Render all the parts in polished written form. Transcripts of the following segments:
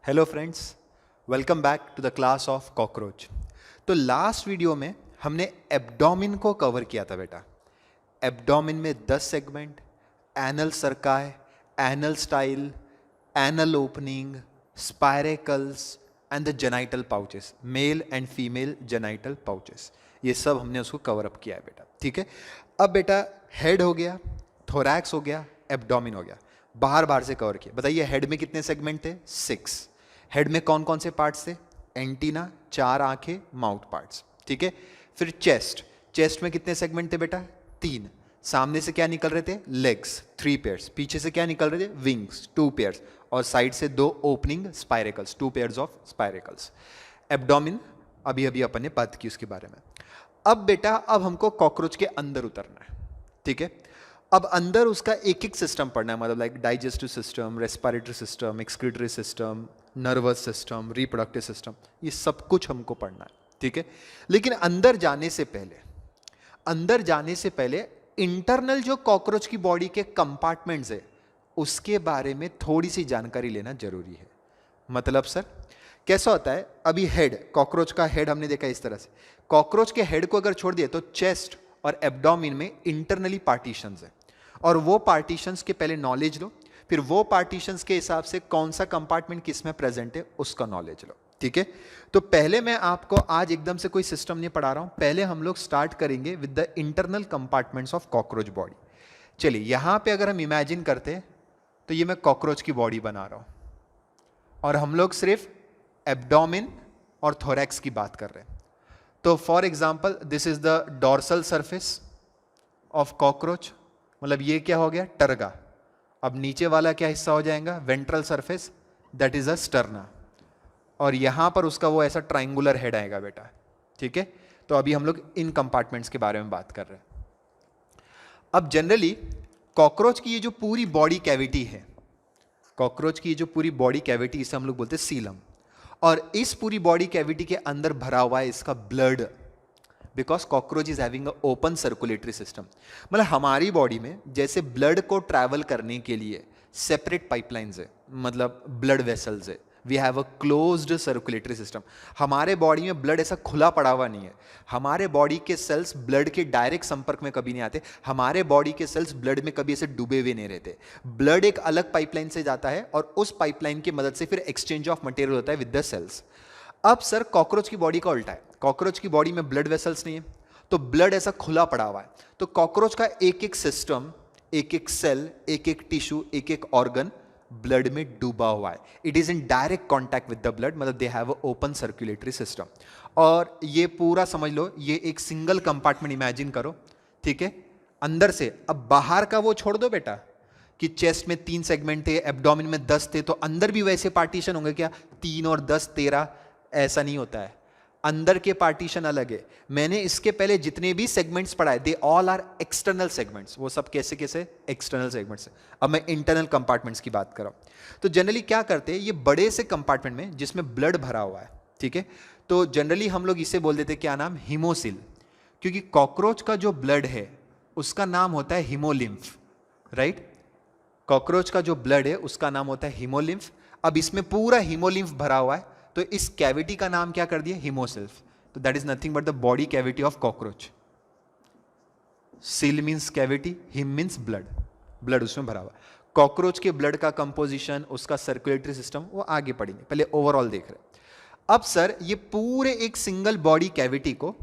Hello friends, welcome back to the class of cockroach. तो last video में हमने abdomen को कवर किया था बेटा। एब्डोमिन में 10 segment, anal cerci, anal style, anal opening, spiracles and the genital pouches, male and female genital pouches, ये सब हमने उसको कवर अप किया है बेटा। ठीक है, अब बेटा हेड हो गया, थोरैक्स हो गया, एब्डोमिन हो गया, बाहर बाहर से कवर किया। बताइए हेड में कितने सेगमेंट थे? 6। हेड में कौन कौन से पार्ट्स थे? एंटीना, 4 आंखें, माउथ पार्ट्स। ठीक है, फिर चेस्ट, चेस्ट में कितने सेगमेंट थे बेटा? 3। सामने से क्या निकल रहे थे? Legs, 3 pairs. पीछे से क्या निकल रहे थे? Wings, 2 pairs. और साइड से 2 ओपनिंग स्पायरेकल्स, 2 पेयर्स ऑफ स्पायरेकल्स। एब्डोमिन अभी अभी अपन ने बात की उसके बारे में। अब बेटा अब हमको कॉकरोच के अंदर उतरना है। ठीक है, अब अंदर उसका एक एक सिस्टम पढ़ना है, मतलब like digestive system, respiratory system, excretory system, nervous system, reproductive system, ये सब कुछ हमको पढ़ना है। ठीक है, लेकिन अंदर जाने से पहले इंटरनल जो कॉकरोच की बॉडी के कंपार्टमेंट्स है उसके बारे में थोड़ी सी जानकारी लेना जरूरी है। मतलब सर कैसा होता है? अभी हेड, कॉकरोच का हेड हमने देखा इस तरह से। कॉकरोच के हेड को अगर छोड़ दिए तो चेस्ट और एब्डोमिन में इंटरनली पार्टीशंस है, और वो पार्टीशंस के पहले नॉलेज लो, फिर वो पार्टीशंस के हिसाब से कौन सा कंपार्टमेंट किस में प्रेजेंट है उसका नॉलेज लो। ठीक है, तो पहले मैं आपको आज एकदम से कोई सिस्टम नहीं पढ़ा रहा हूं, पहले हम लोग स्टार्ट करेंगे with the internal compartments of cockroach body. चलिए यहां पे अगर हम इमेजिन करते हैं तो ये मैं कॉकरोच की बॉडी बना रहा हूं और हम लोग सिर्फ एब्डोमिन और थोरैक्स की बात कर रहे हैं। तो for example this is the dorsal surface of cockroach, मतलब ये क्या हो गया? टर्गा। अब नीचे वाला क्या हिस्सा हो जाएगा? Ventral surface, that is a sterna. और यहां पर उसका वो ऐसा ट्राइंगुलर हेड आएगा बेटा। ठीक है, तो अभी हम लोग इन कंपार्टमेंट्स के बारे में बात कर रहे हैं। अब जनरली कॉकरोच की ये जो पूरी बॉडी कैविटी है, कॉकरोच की जो पूरी बॉडी कैविटी, इसे हम लोग बोलते हैं सीलम, और इस पूरी बॉडी कैविटी के अंदर भरा हुआ है इसका blood, because cockroach is having a open circulatory system. मतलब हमारी बॉडी में जैसे ब्लड को ट्रैवल करने के लिए सेपरेट पाइपलाइंस है, मतलब ब्लड वेसल्स है, we have a closed circulatory system. हमारे बॉडी में ब्लड ऐसा खुला पड़ा हुआ नहीं है। हमारे बॉडी के सेल्स ब्लड के डायरेक्ट संपर्क में कभी नहीं आते। हमारे बॉडी के सेल्स ब्लड में कभी ऐसे डूबे हुए नहीं रहते। ब्लड एक अलग पाइपलाइन से जाता है और उस पाइपलाइन की मदद से फिर एक्सचेंज ऑफ मटेरियल होता है विद द सेल्स। अब सर कॉकरोच की बॉडी का उल्टा है, कॉकरोच की बॉडी में ब्लड वेसल्स नहीं है, तो ब्लड ऐसा खुला पड़ा हुआ है। तो कॉकरोच का एक एक सिस्टम, एक एक सेल, एक एक टिश्यू, एक एक ऑर्गन ब्लड में डूबा हुआ है। It is in direct contact with the blood, मतलब they have a open circulatory system. और ये पूरा समझ लो, ये एक सिंगल कंपार्टमेंट इमेजिन करो। ठीक है, अंदर से। अब बाहर का वो छोड़ दो बेटा कि चेस्ट में 3 सेगमेंट थे, एब्डोमिन में 10 थे, तो अंदर भी वैसे पार्टीशन होंगे क्या? 3 और 10 13? ऐसा नहीं होता है। अंदर के पार्टीशन अलग है। मैंने इसके पहले जितने भी सेगमेंट्स पढ़ाए, they all are external segments. वो सब कैसे कैसे? External segments. अब मैं इंटरनल कंपार्टमेंट्स की बात कर रहा हूं। तो जनरली क्या करते हैं, ये बड़े से कंपार्टमेंट में जिसमें ब्लड भरा हुआ है, ठीक है, तो जनरली हम लोग इसे बोल देते क्या नाम? हीमोसिल। क्योंकि कॉकरोच का जो ब्लड है उसका नाम होता है हीमोलिम्फ, राइट? कॉकरोच का जो ब्लड है उसका नाम होता है हीमोलिम्फ। अब इसमें पूरा हीमोलिम्फ भरा हुआ है, तो इस कैविटी का नाम क्या कर दिया? हीमोसिल्फ। तो that is nothing but the body cavity of cockroach. Coel means cavity, haemo means blood, blood उसमें भरा हुआ। कॉकरोच के ब्लड का कंपोजिशन, उसका सर्कुलेटरी सिस्टम, वो आगे पढ़ेंगे, पहले ओवरऑल देख रहे हैं। अब सर ये पूरे एक सिंगल बॉडी कैविटी को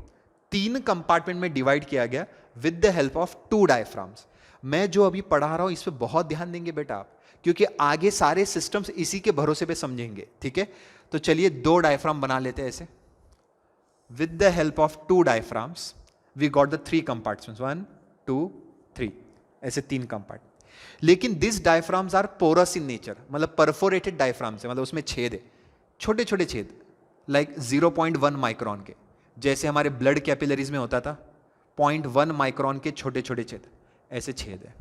3 कंपार्टमेंट में डिवाइड किया गया with the help of 2 diaphragms. मैं जो अभी पढ़ा रहा हूं इस पे बहुत ध्यान देंगे बेटा आप, क्योंकि आगे सारे सिस्टम्स इसी के भरोसे पे समझेंगे। ठीक है, तो चलिए 2 डायफ्राम बना लेते हैं ऐसे। With the help of 2 diaphragms we got the 3 compartments, 1 2 3, ऐसे 3 कंपार्टमेंट। लेकिन this diaphragms are porous in nature, मतलब परफोरेटेड डायफ्राम्स है, मतलब उसमें छेद है, छोटे छोटे छेद, लाइक 0.1 माइक्रोन के, जैसे हमारे ब्लड कैपिलरीज में होता था 0.1 माइक्रोन के छोटे छोटे छेद, ऐसे छेद है।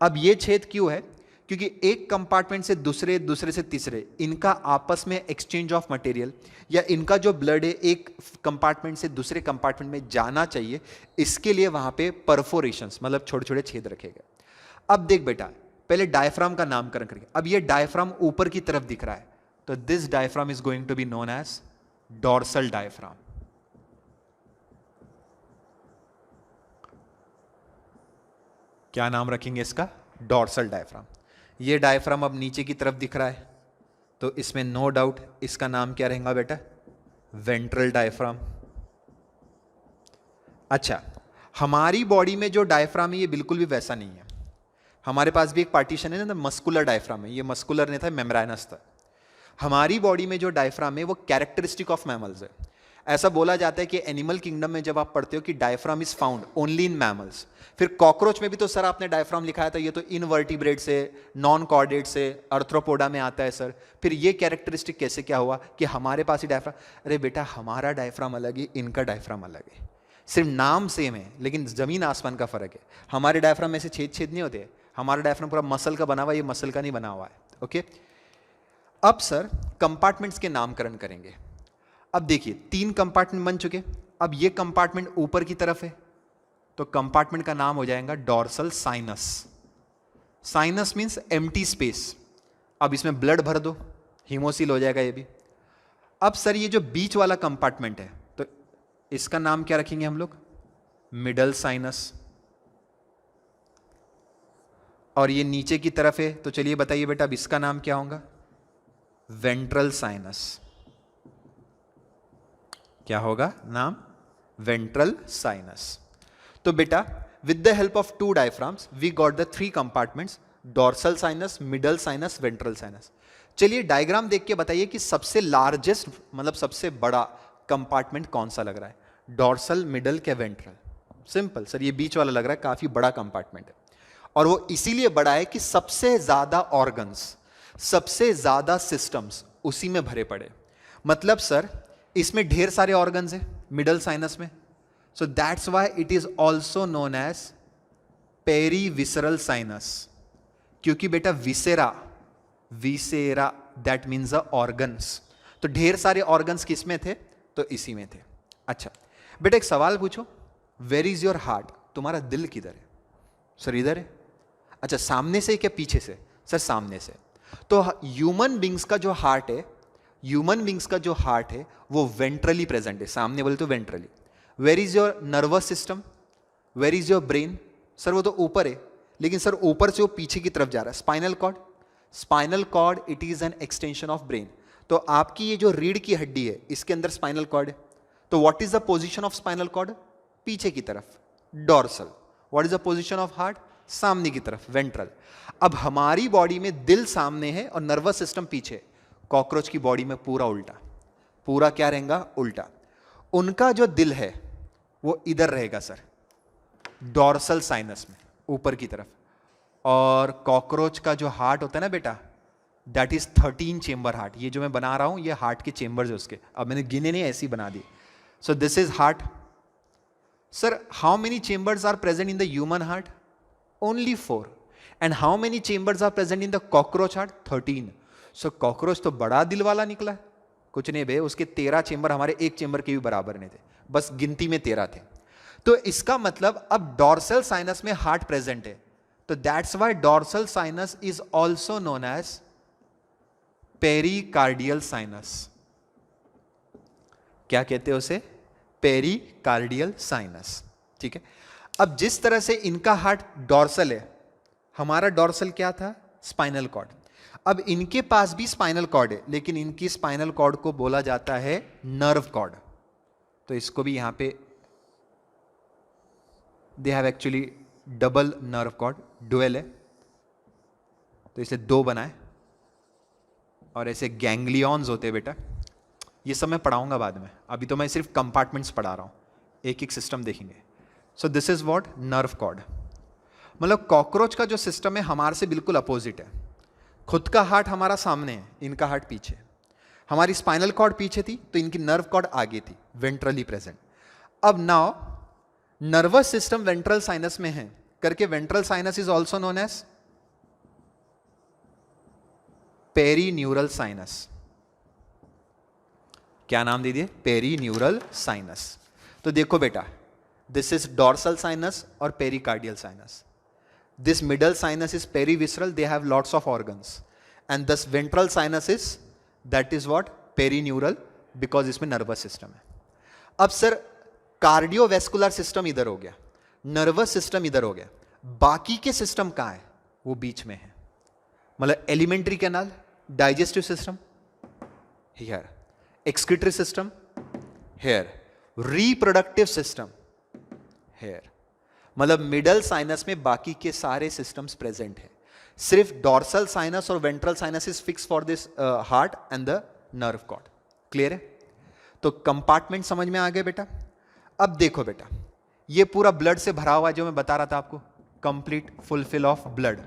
अब ये छेद क्यों है? क्योंकि एक कंपार्टमेंट से दूसरे, दूसरे से तीसरे, इनका आपस में एक्सचेंज ऑफ मटेरियल, या इनका जो ब्लड है एक कंपार्टमेंट से दूसरे कंपार्टमेंट में जाना चाहिए, इसके लिए वहां पे परफोरेशंस, मतलब छोटे छोटे छेद रखे गए। अब देख बेटा, पहले डायफ्राम का नामकरण करेंगे। अब ये डायफ्राम ऊपर की तरफ दिख रहा है, तो this diaphragm is going to be known as dorsal diaphragm. क्या नाम रखेंगे इसका? Dorsal diaphragm. ये डायफ्राम अब नीचे की तरफ दिख रहा है, तो इसमें नो डाउट इसका नाम क्या रहेगा बेटा? Ventral diaphragm. अच्छा, हमारी बॉडी में जो डायफ्राम है ये बिल्कुल भी वैसा नहीं है. हमारे पास भी एक पार्टीशन है ना, मस्कुलर डायफ्राम है. ये मस्कुलर नहीं था, मेम्ब्रेनस था. हमारी बॉडी में जो डायफ्राम है वो कैरेक्टरिस्टिक ऑफ मैमल्स है. ऐसा बोला जाता है कि एनिमल किंगडम में जब आप पढ़ते हो कि diaphragm is found only in mammals, फिर कॉकरोच में भी तो सर आपने डायफ्राम लिखाया था, ये तो इनवर्टिब्रेट से, नॉन कॉर्डेट से, अर्थ्रोपोडा में आता है सर. फिर ये कैरेक्टरिस्टिक कैसे क्या हुआ कि हमारे पास ही डायफ्राम? अरे बेटा, हमारा डायफ्राम अलग है, इनका डायफ्राम अलग है. सिर्फ नाम सेम है लेकिन जमीन आसमान का फर्क है. हमारे डायफ्राम में से छेद छेद नहीं होते. हमारा डायफ्राम पूरा मसल का बना हुआ है, ये मसल का नहीं बना हुआ है. ओके. अब सर कंपार्टमेंट्स के नामकरण करेंगे. अब देखिए 3 कंपार्टमेंट बन चुके. अब ये कंपार्टमेंट ऊपर की तरफ है, तो कंपार्टमेंट का नाम हो जाएगा dorsal sinus. Sinus means empty space. अब इसमें ब्लड भर दो, हीमोसिल हो जाएगा ये भी. अब सर ये जो बीच वाला कंपार्टमेंट है, तो इसका नाम क्या रखेंगे हम लोग? Middle sinus. और ये नीचे की तरफ है, तो चलिए बताइए बेटा अब इसका नाम क्या होगा? Ventral sinus. क्या होगा नाम? Ventral sinus. तो बेटा with the help of 2 diaphragms we got the 3 compartments, dorsal sinus, middle sinus, ventral sinus. चलिए डायग्राम देख के बताइए कि सबसे लार्जेस्ट मतलब सबसे बड़ा कंपार्टमेंट कौन सा लग रहा है? डॉर्सल, मिडल क्या वेंट्रल? सिंपल सर, ये बीच वाला लग रहा है, काफी बड़ा कंपार्टमेंट है. और वो इसीलिए बड़ा है कि सबसे ज्यादा ऑर्गन्स, सबसे ज्यादा सिस्टम्स उसी में भरे पड़े. मतलब सर इसमें ढेर सारे ऑर्गन्स हैं मिडल साइनस में. So that's why it is also known as perivisceral sinus. क्योंकि बेटा viscera, viscera that means the organs. तो ढेर सारे ऑर्गन्स किसमें थे? तो इसी में थे. अच्छा बेटा एक सवाल पूछो, वेयर इज योर हार्ट? तुम्हारा दिल किधर है? सर इधर है. अच्छा सामने से क्या पीछे से? सर सामने से. तो ह्यूमन बींग्स का जो हार्ट है, ह्यूमन बींग्स का जो हार्ट है वो वेंट्रली प्रेजेंट है. सामने बोले तो ventrally. Where is your nervous system? Where is your brain? Sir वो तो ऊपर है, लेकिन सर ऊपर से वो पीछे की तरफ जा रहा है. Spinal cord, spinal cord it is an extension of brain. तो आपकी ये जो रीढ़ की हड्डी है इसके अंदर स्पाइनल कॉर्ड है. तो what is the position of spinal cord? पीछे की तरफ, dorsal. What is the position of heart? सामने की तरफ, वेंट्रल. अब हमारी बॉडी में दिल सामने है और नर्वस सिस्टम पीछे. कॉकरोच की बॉडी में पूरा उल्टा. पूरा क्या रहेगा? उल्टा. उनका जो दिल है वो इधर रहेगा सर, डॉर्सल साइनस में, ऊपर की तरफ. और कॉकरोच का जो हार्ट होता है ना बेटा, दैट इज 13 चेंबर हार्ट. ये जो मैं बना रहा हूं ये हार्ट के चेंबर्स है उसके. अब मैंने गिने नहीं, ऐसी बना दी. So this is heart. Sir how many chambers are present in the human heart? Only 4. And how many chambers are present in the cockroach heart? 13. So cockroach तो बड़ा दिल वाला निकला. कुछ नहीं भे, उसके 13 चेंबर हमारे एक चेंबर के भी बराबर नहीं थे, बस गिनती में 13 थे. तो इसका मतलब अब डॉर्सल साइनस में हार्ट प्रेजेंट है, तो that's why dorsal sinus is also known as pericardial sinus. क्या कहते हैं उसे? Pericardial sinus. ठीक है. अब जिस तरह से इनका हार्ट डॉर्सल है, हमारा डॉर्सल क्या था? Spinal cord. अब इनके पास भी स्पाइनल कॉर्ड है, लेकिन इनकी स्पाइनल कॉर्ड को बोला जाता है नर्व कॉर्ड. तो इसको भी यहां पे they have actually double nerve cord, dual है, तो इसे 2 बनाए. और ऐसे गैंग्लियॉन्स होते हैं बेटा, ये सब मैं पढ़ाऊंगा बाद में, अभी तो मैं सिर्फ कंपार्टमेंट्स पढ़ा रहा हूं, एक एक सिस्टम देखेंगे. So this is what? Nerve cord. मतलब कॉकरोच का जो सिस्टम है हमारे से बिल्कुल अपोजिट है. खुद का हार्ट हमारा सामने है, इनका हार्ट पीछे. हमारी स्पाइनल कॉर्ड पीछे थी तो इनकी नर्व कॉर्ड आगे थी, वेंट्रली प्रेजेंट. अब now nervous system ventral sinus में है करके ventral sinus is also known as perineural sinus. क्या नाम दे दिए? Perineural sinus. तो देखो बेटा, दिस इज डॉर्सल साइनस और pericardial sinus. This middle sinus is perivisceral, they have lots of organs. And this ventral sinus is that is what, perineural, because इसमें nervous system है। अब सर कार्डियोवैस्कुलर सिस्टम इधर हो गया, nervous system इधर हो गया, बाकी के सिस्टम कहां है? वो बीच में है। मतलब alimentary canal, digestive system here, excretory system here, reproductive system here. मतलब मिडल साइनस में बाकी के सारे सिस्टम्स प्रेजेंट है, सिर्फ डॉर्सल साइनस और ventral sinus is fix for this heart and the nerve cord. Clear है? तो कंपार्टमेंट समझ में आ गए बेटा। अब देखो बेटा, ये पूरा ब्लड से भरा हुआ है जो मैं बता रहा था आपको, कंप्लीट फुलफिल ऑफ ब्लड,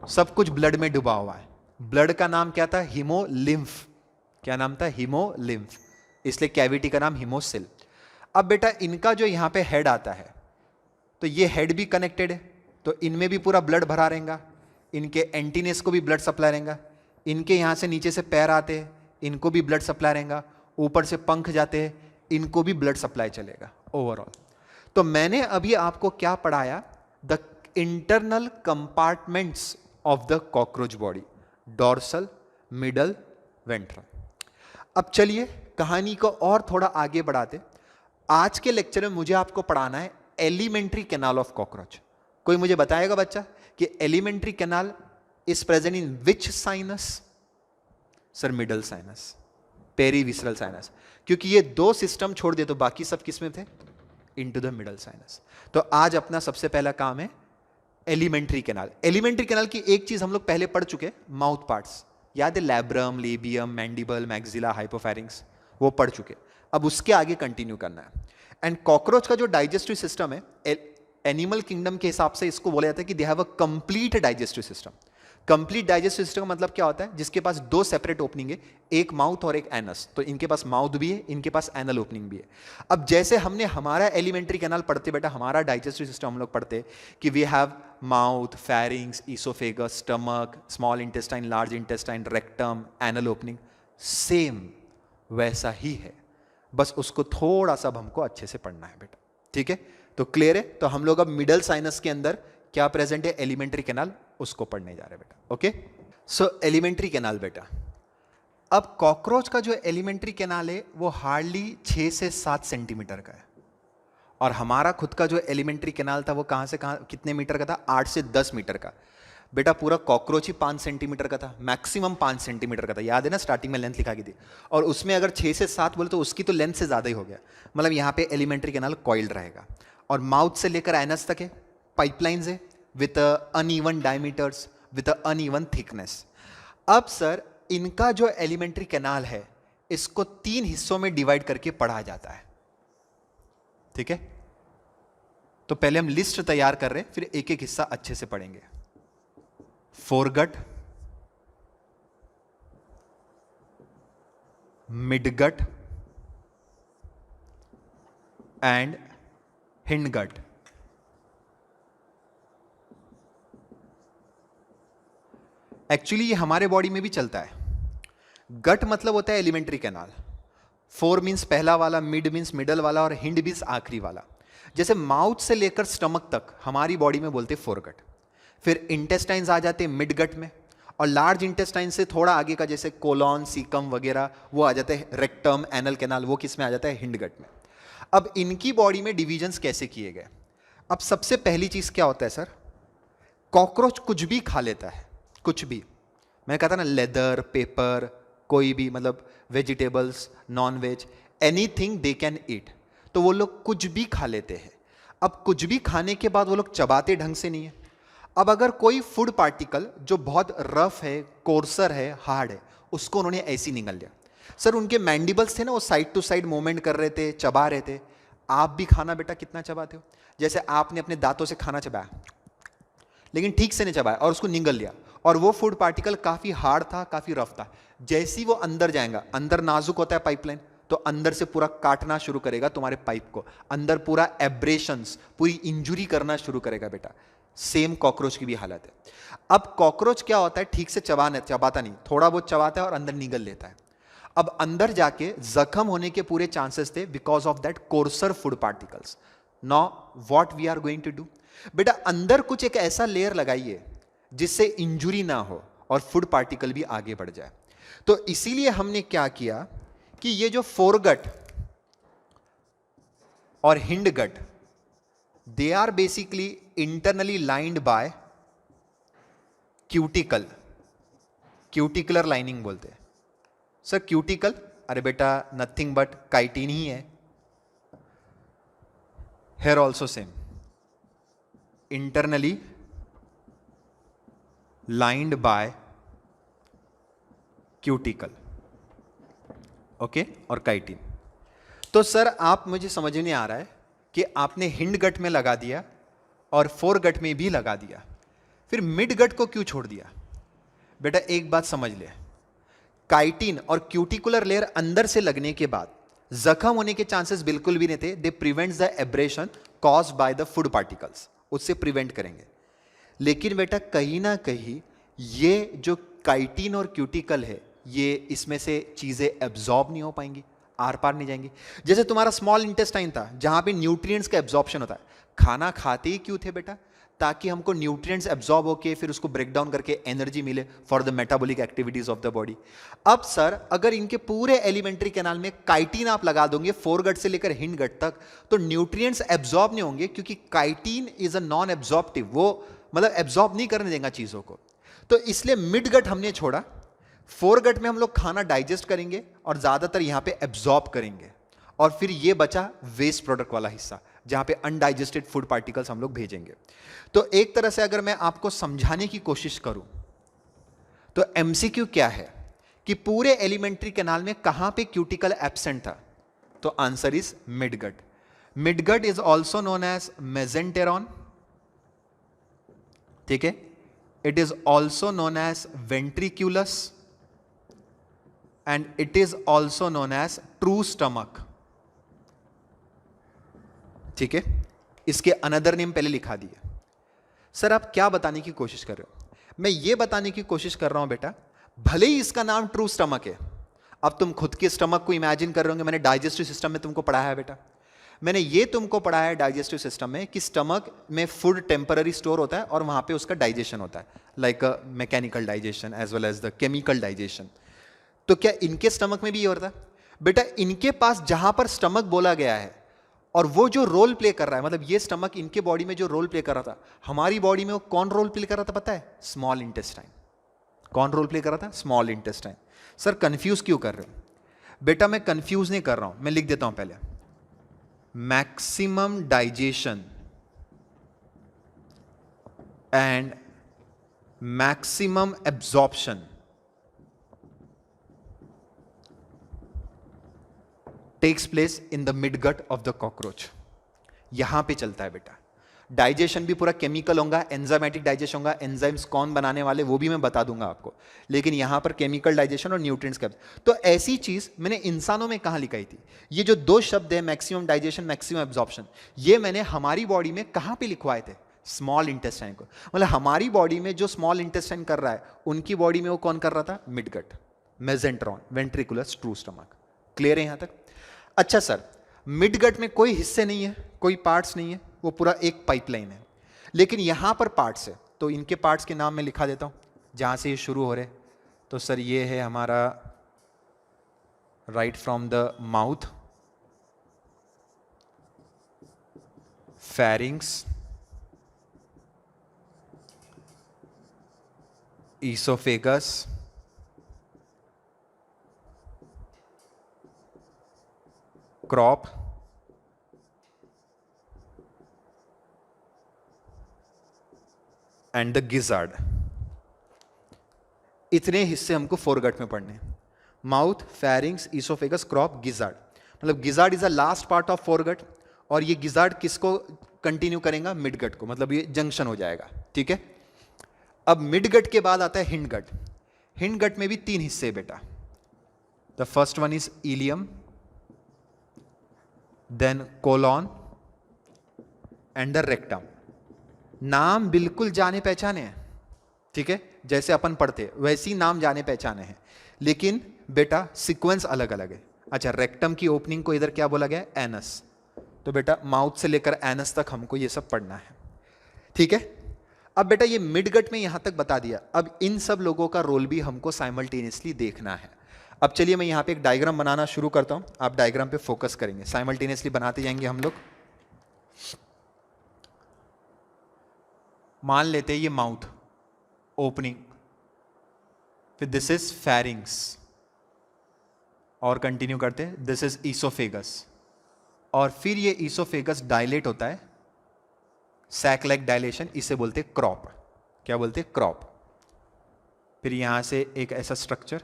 सब कुछ ब्लड में डूबा हुआ है। ब्लड का नाम क्या था? हीमोलिम्फ। क्या नाम था? हीमोलिम्फ, इसलिए कैविटी का नाम हीमोसिल। अब बेटा इनका जो यहां पे हेड आता है, तो ये हेड भी कनेक्टेड है, तो इनमें भी पूरा ब्लड भरा रहेगा, इनके एंटीनेस को भी ब्लड सप्लाई रहेगा, इनके यहां से नीचे से पैर आते हैं, इनको भी ब्लड सप्लाई रहेगा, ऊपर से पंख जाते हैं, इनको भी ब्लड सप्लाई चलेगा ओवरऑल। तो मैंने अभी आपको क्या पढ़ाया? The internal compartments of the cockroach body, dorsal, middle, ventral. अब चलिए कहानी को और थोड़ा आगे बढ़ाते। आज के लेक्चर में मुझे आपको पढ़ाना है एलिमेंट्री कैनाल ऑफ कॉकरोच। कोई मुझे बताएगा बच्चा कि alimentary canal is present in which sinus? Sir middle sinus, perivisceral sinus, क्योंकि ये दो सिस्टम छोड़ दे तो बाकी सब किस में थे? Into the middle sinus. तो आज अपना सबसे पहला काम है एलिमेंट्री कैनाल। एलिमेंट्री कैनाल की एक चीज हम लोग पहले पढ़ चुके, माउथ पार्ट्स याद है, labrum, labium, mandible, maxilla, hypopharynx, वो पढ़ चुके। अब उसके आगे कंटिन्यू करना है। एंड कॉकरोच का जो डाइजेस्टिव सिस्टम है, एनिमल किंगडम के हिसाब से इसको बोला जाता है कि दे have a complete digestive system. Complete digestive system का मतलब क्या होता है? जिसके पास दो सेपरेट ओपनिंग है, एक माउथ और एक एनस। तो इनके पास माउथ भी है, इनके पास एनल ओपनिंग भी है। अब जैसे हमने हमारा एलिमेंट्री कैनाल पढ़ते बेटा, हमारा डाइजेस्टिव सिस्टम हम लोग पढ़ते कि we have mouth, pharynx, oesophagus, stomach, small intestine, large intestine, rectum, anal opening, same वैसा ही है, बस उसको थोड़ा सा हमको अच्छे से पढ़ना है बेटा। ठीक है, तो क्लियर है? तो हम लोग अब मिडल साइनस के अंदर क्या प्रेजेंट है? एलिमेंट्री कैनाल, उसको पढ़ने जा रहे हैं बेटा। ओके, सो एलिमेंट्री कैनाल बेटा। अब कॉकरोच का जो एलिमेंट्री कैनाल है वो हार्डली 6 से 7 सेंटीमीटर का है, और हमारा खुद का जो एलिमेंट्री कैनाल था वो कहां से कहां, कितने मीटर का था? 8 से 10 मीटर का। बेटा पूरा कॉकरोच ही 5 सेंटीमीटर का था, मैक्सिमम 5 सेंटीमीटर का था, याद है ना? स्टार्टिंग में लेंथ लिखा की थी। और उसमें अगर 6 से 7 बोले तो उसकी तो लेंथ से ज्यादा ही हो गया। मतलब यहाँ पे एलिमेंट्री कैनाल कॉइल्ड रहेगा, और माउथ से लेकर एनस तक है, पाइपलाइंस है with uneven diameters, with uneven thickness. अब सर इनका जो एलिमेंट्री कैनाल है, इसको 3 हिस्सों में डिवाइड करके पढ़ा जाता है। ठीक है, तो पहले हम लिस्ट तैयार कर रहे हैं, फिर एक एक हिस्सा अच्छे से पढ़ेंगे। Foregut, midgut and hindgut. Actually ये हमारे बॉडी में भी चलता है। गट मतलब होता है एलिमेंट्री कैनाल, फोर मीन्स पहला वाला, मिड मीन्स मिडल वाला, और हिंड मीन्स आखिरी वाला। जैसे माउथ से लेकर स्टमक तक हमारी बॉडी में बोलते हैं फोरगट। फिर इंटेस्टाइन्स आ जाते हैं मिड गट में, और लार्ज इंटेस्टाइन से थोड़ा आगे का जैसे कोलॉन, सीकम वगैरह वो आ जाते हैं रेक्टम, एनल कैनाल, वो किस में आ जाता है? हिंड गट में। अब इनकी बॉडी में डिविजन्स कैसे किए गए? अब सबसे पहली चीज क्या होता है सर? कॉकरोच कुछ भी खा लेता है, कुछ भी। मैं कहता ना, लेदर, पेपर, कोई भी, मतलब vegetables, non veg, anything they can eat. तो वो लोग कुछ भी खा लेते हैं। अब कुछ भी खाने के बाद वो लोग चबाते ढंग से नहीं है। अब अगर कोई फूड पार्टिकल जो बहुत रफ है, कोर्सर है, हार्ड है, उसको उन्होंने ऐसी निगल लिया। सर उनके मैंडिबल्स थे ना, वो साइड टू साइड मूवमेंट कर रहे थे, चबा रहे थे। आप भी खाना बेटा कितना चबाते हो? जैसे आपने अपने दांतों से खाना चबाया, लेकिन ठीक से नहीं चबाया और उसको निगल लिया, और वो फूड पार्टिकल काफी हार्ड था, काफी रफ था। जैसे ही वो अंदर जाएगा, अंदर नाजुक होता है पाइपलाइन, तो अंदर से पूरा काटना शुरू करेगा तुम्हारे पाइप को, अंदर पूरा एब्रेशंस, पूरी इंजुरी करना शुरू करेगा बेटा। सेम कॉकरोच की भी हालत है। अब कॉकरोच क्या होता है? ठीक से चबाता नहीं, थोड़ा बहुत चबाता है और अंदर निगल लेता है। अब अंदर जाके जख्म होने के पूरे चांसेस थे because of that coarser food particles. Now what we are going to do? बेटा अंदर कुछ एक ऐसा लेयर लगाइए जिससे इंजुरी ना हो और फूड पार्टिकल भी आगे बढ़ जाए। तो इसीलिए हमने क्या किया कि ये जो फोरगट और hindgut, they are basically internally lined by cuticle, cuticular lining बोलते हैं सर। क्यूटिकल, अरे बेटा नथिंग बट काइटिन ही है। Here also same, internally lined by cuticle, okay, और काइटिन। तो सर आप, मुझे समझ में नहीं आ रहा है कि आपने हिंड गट में लगा दिया और फोर गट में भी लगा दिया, फिर मिड गट को क्यों छोड़ दिया? बेटा एक बात समझ ले, काइटिन और क्यूटिकुलर लेयर अंदर से लगने के बाद जख्म होने के चांसेस बिल्कुल भी नहीं थे। They prevents the abrasion caused by the food particles, उससे प्रिवेंट करेंगे। लेकिन बेटा कहीं ना कहीं ये जो काइटिन और क्यूटिकल है, ये इसमें से चीजें एब्जॉर्ब नहीं हो पाएंगी, आर पार नहीं जाएंगी। जैसे तुम्हारा स्मॉल इंटेस्टाइन था जहां पे न्यूट्रिएंट्स का एब्जॉर्प्शन होता है, खाना खाते ही क्यों थे बेटा? ताकि हमको न्यूट्रिएंट्स एब्जॉर्ब होके फिर उसको ब्रेक डाउन करके एनर्जी मिले for the metabolic activities of the body. अब सर अगर इनके पूरे एलिमेंट्री कैनाल में काइटिन आप लगा दोगे फोर गट से लेकर हिंड गट तक, तो न्यूट्रिएंट्स एब्जॉर्ब नहीं होंगे, क्योंकि chitin is a non absorptive, वो मतलब एब्जॉर्ब नहीं करने देगा चीजों को। तो इसलिए मिड गट हमने छोड़ा, फोर गट में हम लोग खाना डाइजेस्ट करेंगे और ज्यादातर यहां पे एब्जॉर्ब करेंगे, और फिर ये बचा वेस्ट प्रोडक्ट वाला हिस्सा जहां पे अनडाइजेस्टेड फूड पार्टिकल्स हम लोग भेजेंगे। तो एक तरह से अगर मैं आपको समझाने की कोशिश करूं तो एमसीक्यू क्या है कि पूरे एलिमेंट्री कैनाल में कहां पे क्यूटिकल एब्सेंट था? तो answer is midgut. Midgut is also known as mesenteron, ठीक है। It is also known as ventriculus and it is also known as true stomach, ठीक है। इसके अनदर नेम पहले लिखा दिया। सर आप क्या बताने की कोशिश कर रहे हो? मैं ये बताने की कोशिश कर रहा हूं बेटा, भले ही इसका नाम ट्रू स्टमक है, अब तुम खुद के स्टमक को इमेजिन कर रहे होंगे। मैंने डाइजेस्टिव सिस्टम में तुमको पढ़ाया है बेटा, मैंने ये तुमको पढ़ाया है डाइजेस्टिव सिस्टम में कि स्टमक में फूड टेम्पररी स्टोर होता है और वहां पे उसका डाइजेशन होता है, like mechanical digestion as well as the chemical digestion. तो क्या इनके स्टमक में भी ये होता है? बेटा इनके पास जहां पर स्टमक बोला गया है और वो जो रोल प्ले कर रहा है, मतलब ये स्टमक इनके बॉडी में जो रोल प्ले कर रहा था, हमारी बॉडी में वो कौन रोल प्ले कर रहा था पता है? Small intestine. कौन रोल प्ले कर रहा था? Small intestine. सर कंफ्यूज क्यों कर रहे हो? बेटा मैं कंफ्यूज नहीं कर रहा हूं, मैं लिख देता हूं पहले। Maximum digestion and maximum absorption takes place in the mid gut of the cockroach. यहां पे चलता है बेटा। डाइजेशन भी पूरा केमिकल होगा, एंजाइमेटिक डाइजेशन होगा, एंजाइम्स कौन बनाने वाले वो भी मैं बता दूंगा आपको, लेकिन यहां पर केमिकल डाइजेशन और न्यूट्रिएंट्स का। तो ऐसी चीज मैंने इंसानों में कहां लिखाई थी? ये जो दो शब्द है मैक्सिमम डाइजेशन मैक्सिमम एब्जॉर्प्शन, ये मैंने हमारी बॉडी में कहां पे लिखवाए थे? स्मॉल इंटेस्टाइन को। मतलब हमारी बॉडी में जो स्मॉल इंटेस्टाइन कर रहा है, उनकी बॉडी में वो कौन कर रहा था? Midgut, mesenteron, ventriculus, true stomach. Clear है यहां तक? अच्छा सर मिडगट में कोई हिस्से नहीं है, कोई पार्ट्स नहीं है, वो पूरा एक पाइपलाइन है, लेकिन यहां पर पार्ट्स है। तो इनके पार्ट्स के नाम मैं लिखा देता हूं जहां से ये शुरू हो रहे। तो सर ये है हमारा right from the mouth, pharynx, oesophagus, crop, and the gizzard. इतने हिस्से हमको फोरगट में पढ़ने हैं। Mouth, pharynx, oesophagus, crop, gizzard. मतलब gizzard is the last part of foregut, और ये गिजार्ड किसको कंटिन्यू करेगा? मिडगट को, मतलब ये जंक्शन हो जाएगा, ठीक है। अब मिडगट के बाद आता है हिंडगट। हिंडगट में भी तीन हिस्से बेटा। The first one is ileum, then colon and the rectum. नाम बिल्कुल जाने पहचाने हैं, ठीक है, जैसे अपन पढ़ते वैसी नाम जाने पहचाने हैं, लेकिन बेटा सीक्वेंस अलग अलग है। अच्छा, रेक्टम की ओपनिंग को इधर क्या बोला गया? एनस। तो बेटा माउथ से लेकर एनस तक हमको ये सब पढ़ना है, ठीक है। अब बेटा ये मिडगट में यहां तक बता दिया, अब इन सब लोगों का रोल भी हमको साइमल्टेनियसली देखना है। अब चलिए मैं यहां पे एक डायग्राम बनाना शुरू करता हूं, आप डायग्राम पे फोकस करेंगे, साइमल्टेनियसली बनाते जाएंगे हम लोग। मान लेते हैं ये माउथ ओपनिंग, फिर दिस इज फेरिंग्स, और कंटिन्यू करते हैं, दिस इज ईसोफेगस, और फिर ये ईसोफेगस डायलेट होता है, सैक लाइक डायलेशन, इसे बोलते हैं क्रॉप। क्या बोलते हैं? क्रॉप। फिर यहां से एक ऐसा structure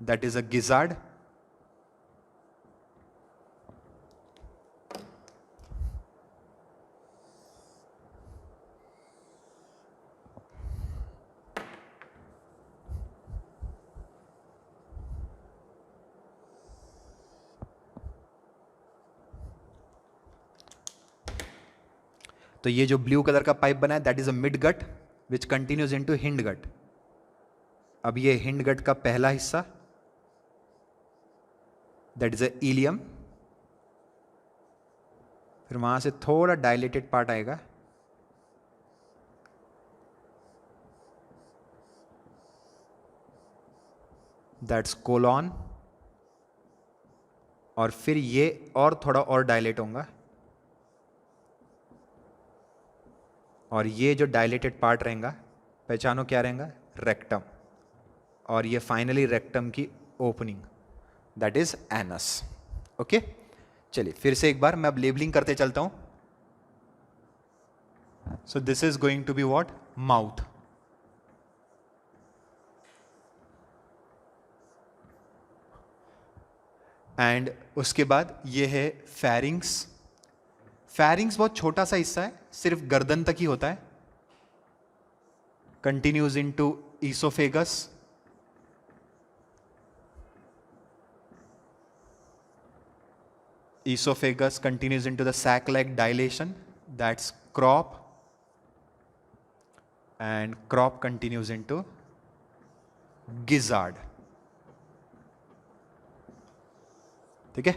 that is a gizzard, तो ये जो ब्लू कलर का पाइप बना है that is a mid gut which continues into hind gut. अब ये हिंड गट का पहला हिस्सा दैट इज अ इलियम, फिर वहां से थोड़ा डायलेटेड पार्ट आएगा, दैट्स कोलॉन, और फिर ये और थोड़ा और डायलेट होगा, और ये जो डायलेटेड पार्ट रहेगा पहचानो क्या रहेगा? रेक्टम, और ये फाइनली रेक्टम की opening that is anus. Okay, चलिए फिर से एक बार मैं अब लेबलिंग करते चलता हूं। So this is going to be what? Mouth, and उसके बाद ये है फेरिंग्स। फेरिंग्स बहुत छोटा सा हिस्सा है, सिर्फ गर्दन तक ही होता है, continues into oesophagus, esophagus continues into the sac-like dilation, that's crop, and crop continues into gizzard. ठीक है?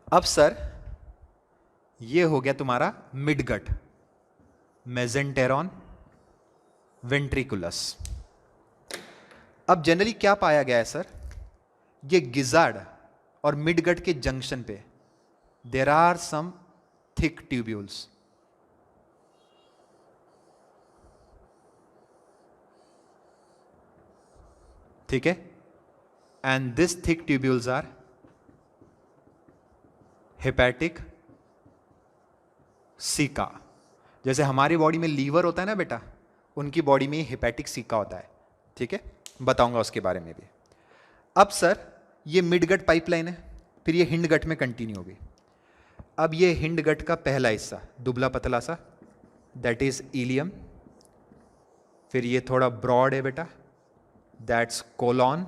अब सर ये हो गया तुम्हारा मिडगट, मेजेंटेरॉन, वेंट्रिकुलस। अब जनरली क्या पाया गया है सर? ये गिजार्ड और मिडगट के जंक्शन पे there are some thick tubules. ठीक है? And this thick tubules are hepatic caeca. जैसे हमारी बॉडी में लीवर होता है ना बेटा, उनकी बॉडी में हेपेटिक सीका होता है। ठीक है, बताऊंगा उसके बारे में भी। अब सर ये मिडगट पाइपलाइन है, फिर ये हिंडगट में कंटिन्यू होगी। अब ये हिंडगट का पहला हिस्सा दुबला पतला सा दैट इज इलियम, फिर ये थोड़ा ब्रॉड है बेटा दैट्स कोलॉन,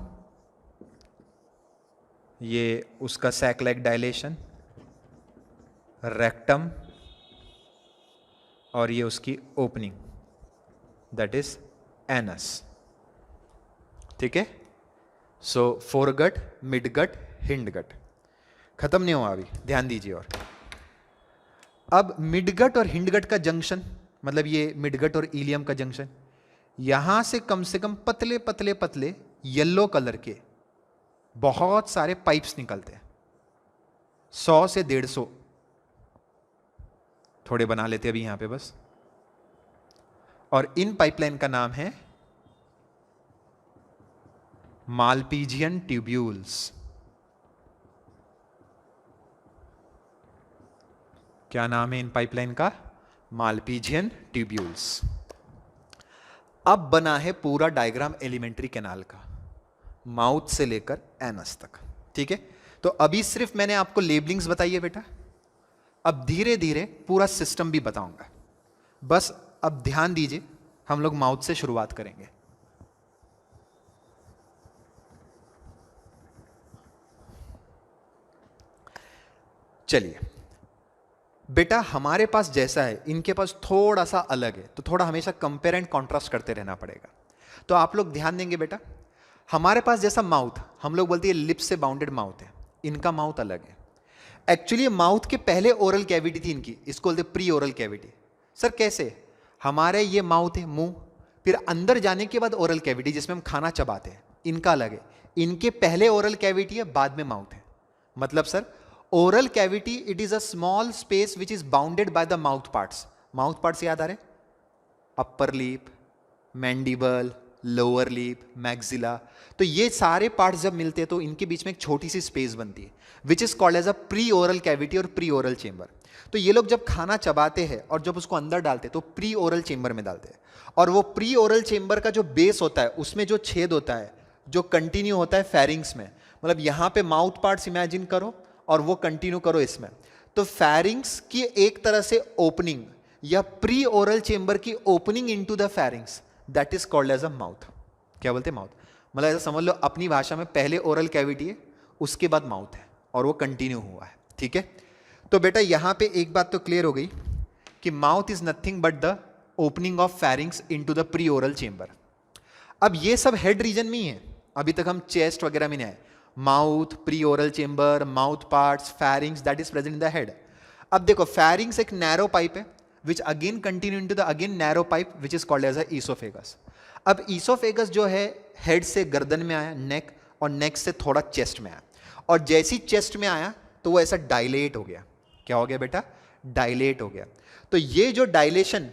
ये उसका सैक लाइक डायलेशन, रेक्टम, और ये उसकी ओपनिंग दैट इज एनस। ठीक है? सो फोरगट, मिडगट, हिंडगट खत्म नहीं हुआ अभी, ध्यान दीजिए। और अब मिडगट और हिंडगट का जंक्शन, मतलब ये मिडगट और इलियम का जंक्शन, यहां से कम पतले पतले पतले येलो कलर के बहुत सारे पाइप्स निकलते हैं, 100 से 150, थोड़े बना लेते अभी यहां पे बस। और इन पाइपलाइन का नाम है मालपीजियन ट्यूब्यूल्स। क्या नाम है इन पाइपलाइन का? Malpighian tubules. अब बना है पूरा डायग्राम एलिमेंट्री कैनाल का, माउथ से लेकर एनस तक। ठीक है, तो अभी सिर्फ मैंने आपको लेबलिंग्स बताई है बेटा, अब धीरे धीरे पूरा सिस्टम भी बताऊंगा। बस अब ध्यान दीजिए, हम लोग माउथ से शुरुआत करेंगे। चलिए बेटा, हमारे पास जैसा है इनके पास थोड़ा सा अलग है, तो थोड़ा हमेशा कंपेयर एंड कॉन्ट्रास्ट करते रहना पड़ेगा। तो आप लोग ध्यान देंगे बेटा, हमारे पास जैसा माउथ हम लोग बोलते हैं लिप्स से बाउंडेड माउथ है, इनका माउथ अलग है। एक्चुअली माउथ के पहले ओरल कैविटी थी इनकी, इसको बोलते प्री ओरल कैविटी। सर कैसे? हमारे ये माउथ है, मुंह, फिर अंदर जाने के बाद ओरल कैविटी जिसमें हम खाना चबाते हैं, इनका अलग है। इनके पहले ओरल कैविटी है, बाद में माउथ है। मतलब sir oral cavity it is a small space which is bounded by the mouth parts. Mouth parts याद आ रहे? Upper lip, mandible, lower lip, maxilla. तो ये सारे पार्ट्स जब मिलते हैं तो इनके बीच में एक छोटी सी स्पेस बनती है which is called as a pre oral cavity और प्री ओरल चेंबर। तो ये लोग जब खाना चबाते हैं और जब उसको अंदर डालते हैं तो प्री ओरल चेंबर में डालते हैं, और वो प्री ओरल चेंबर का जो बेस होता है उसमें जो छेद होता है जो कंटिन्यू होता है फेरिंग्स में, मतलब यहां पे माउथ पार्ट्स इमेजिन करो और वो कंटिन्यू करो इसमें, तो फेरिंग्स की एक तरह से ओपनिंग या प्री ओरल चेंबर की opening into the pharynx, that is called as a mouth. क्या बोलते हैं? माउथ। मतलब ऐसा समझ लो अपनी भाषा में पहले ओरल कैविटी है, उसके बाद माउथ है, और वो कंटिन्यू हुआ है। ठीक है, तो बेटा यहां पे एक बात तो क्लियर हो गई कि mouth is nothing but the opening of pharynx into the pre oral chamber. अब ये सब हेड रीजन में ही है, अभी तक हम चेस्ट वगैरह में नहीं आए। Mouth, pre oral chamber, mouth parts, pharynx, that is present in the head. अब देखो फेरिंग्स एक नैरो पाइप है which again continue into the again narrow pipe which is called as a oesophagus. अब oesophagus जो है head से गर्दन में आया, नेक, और नेक से थोड़ा चेस्ट में आया, और जैसी चेस्ट में आया तो वो ऐसा डायलेट हो गया। क्या हो गया बेटा? डायलेट हो गया। तो ये जो डायलेशन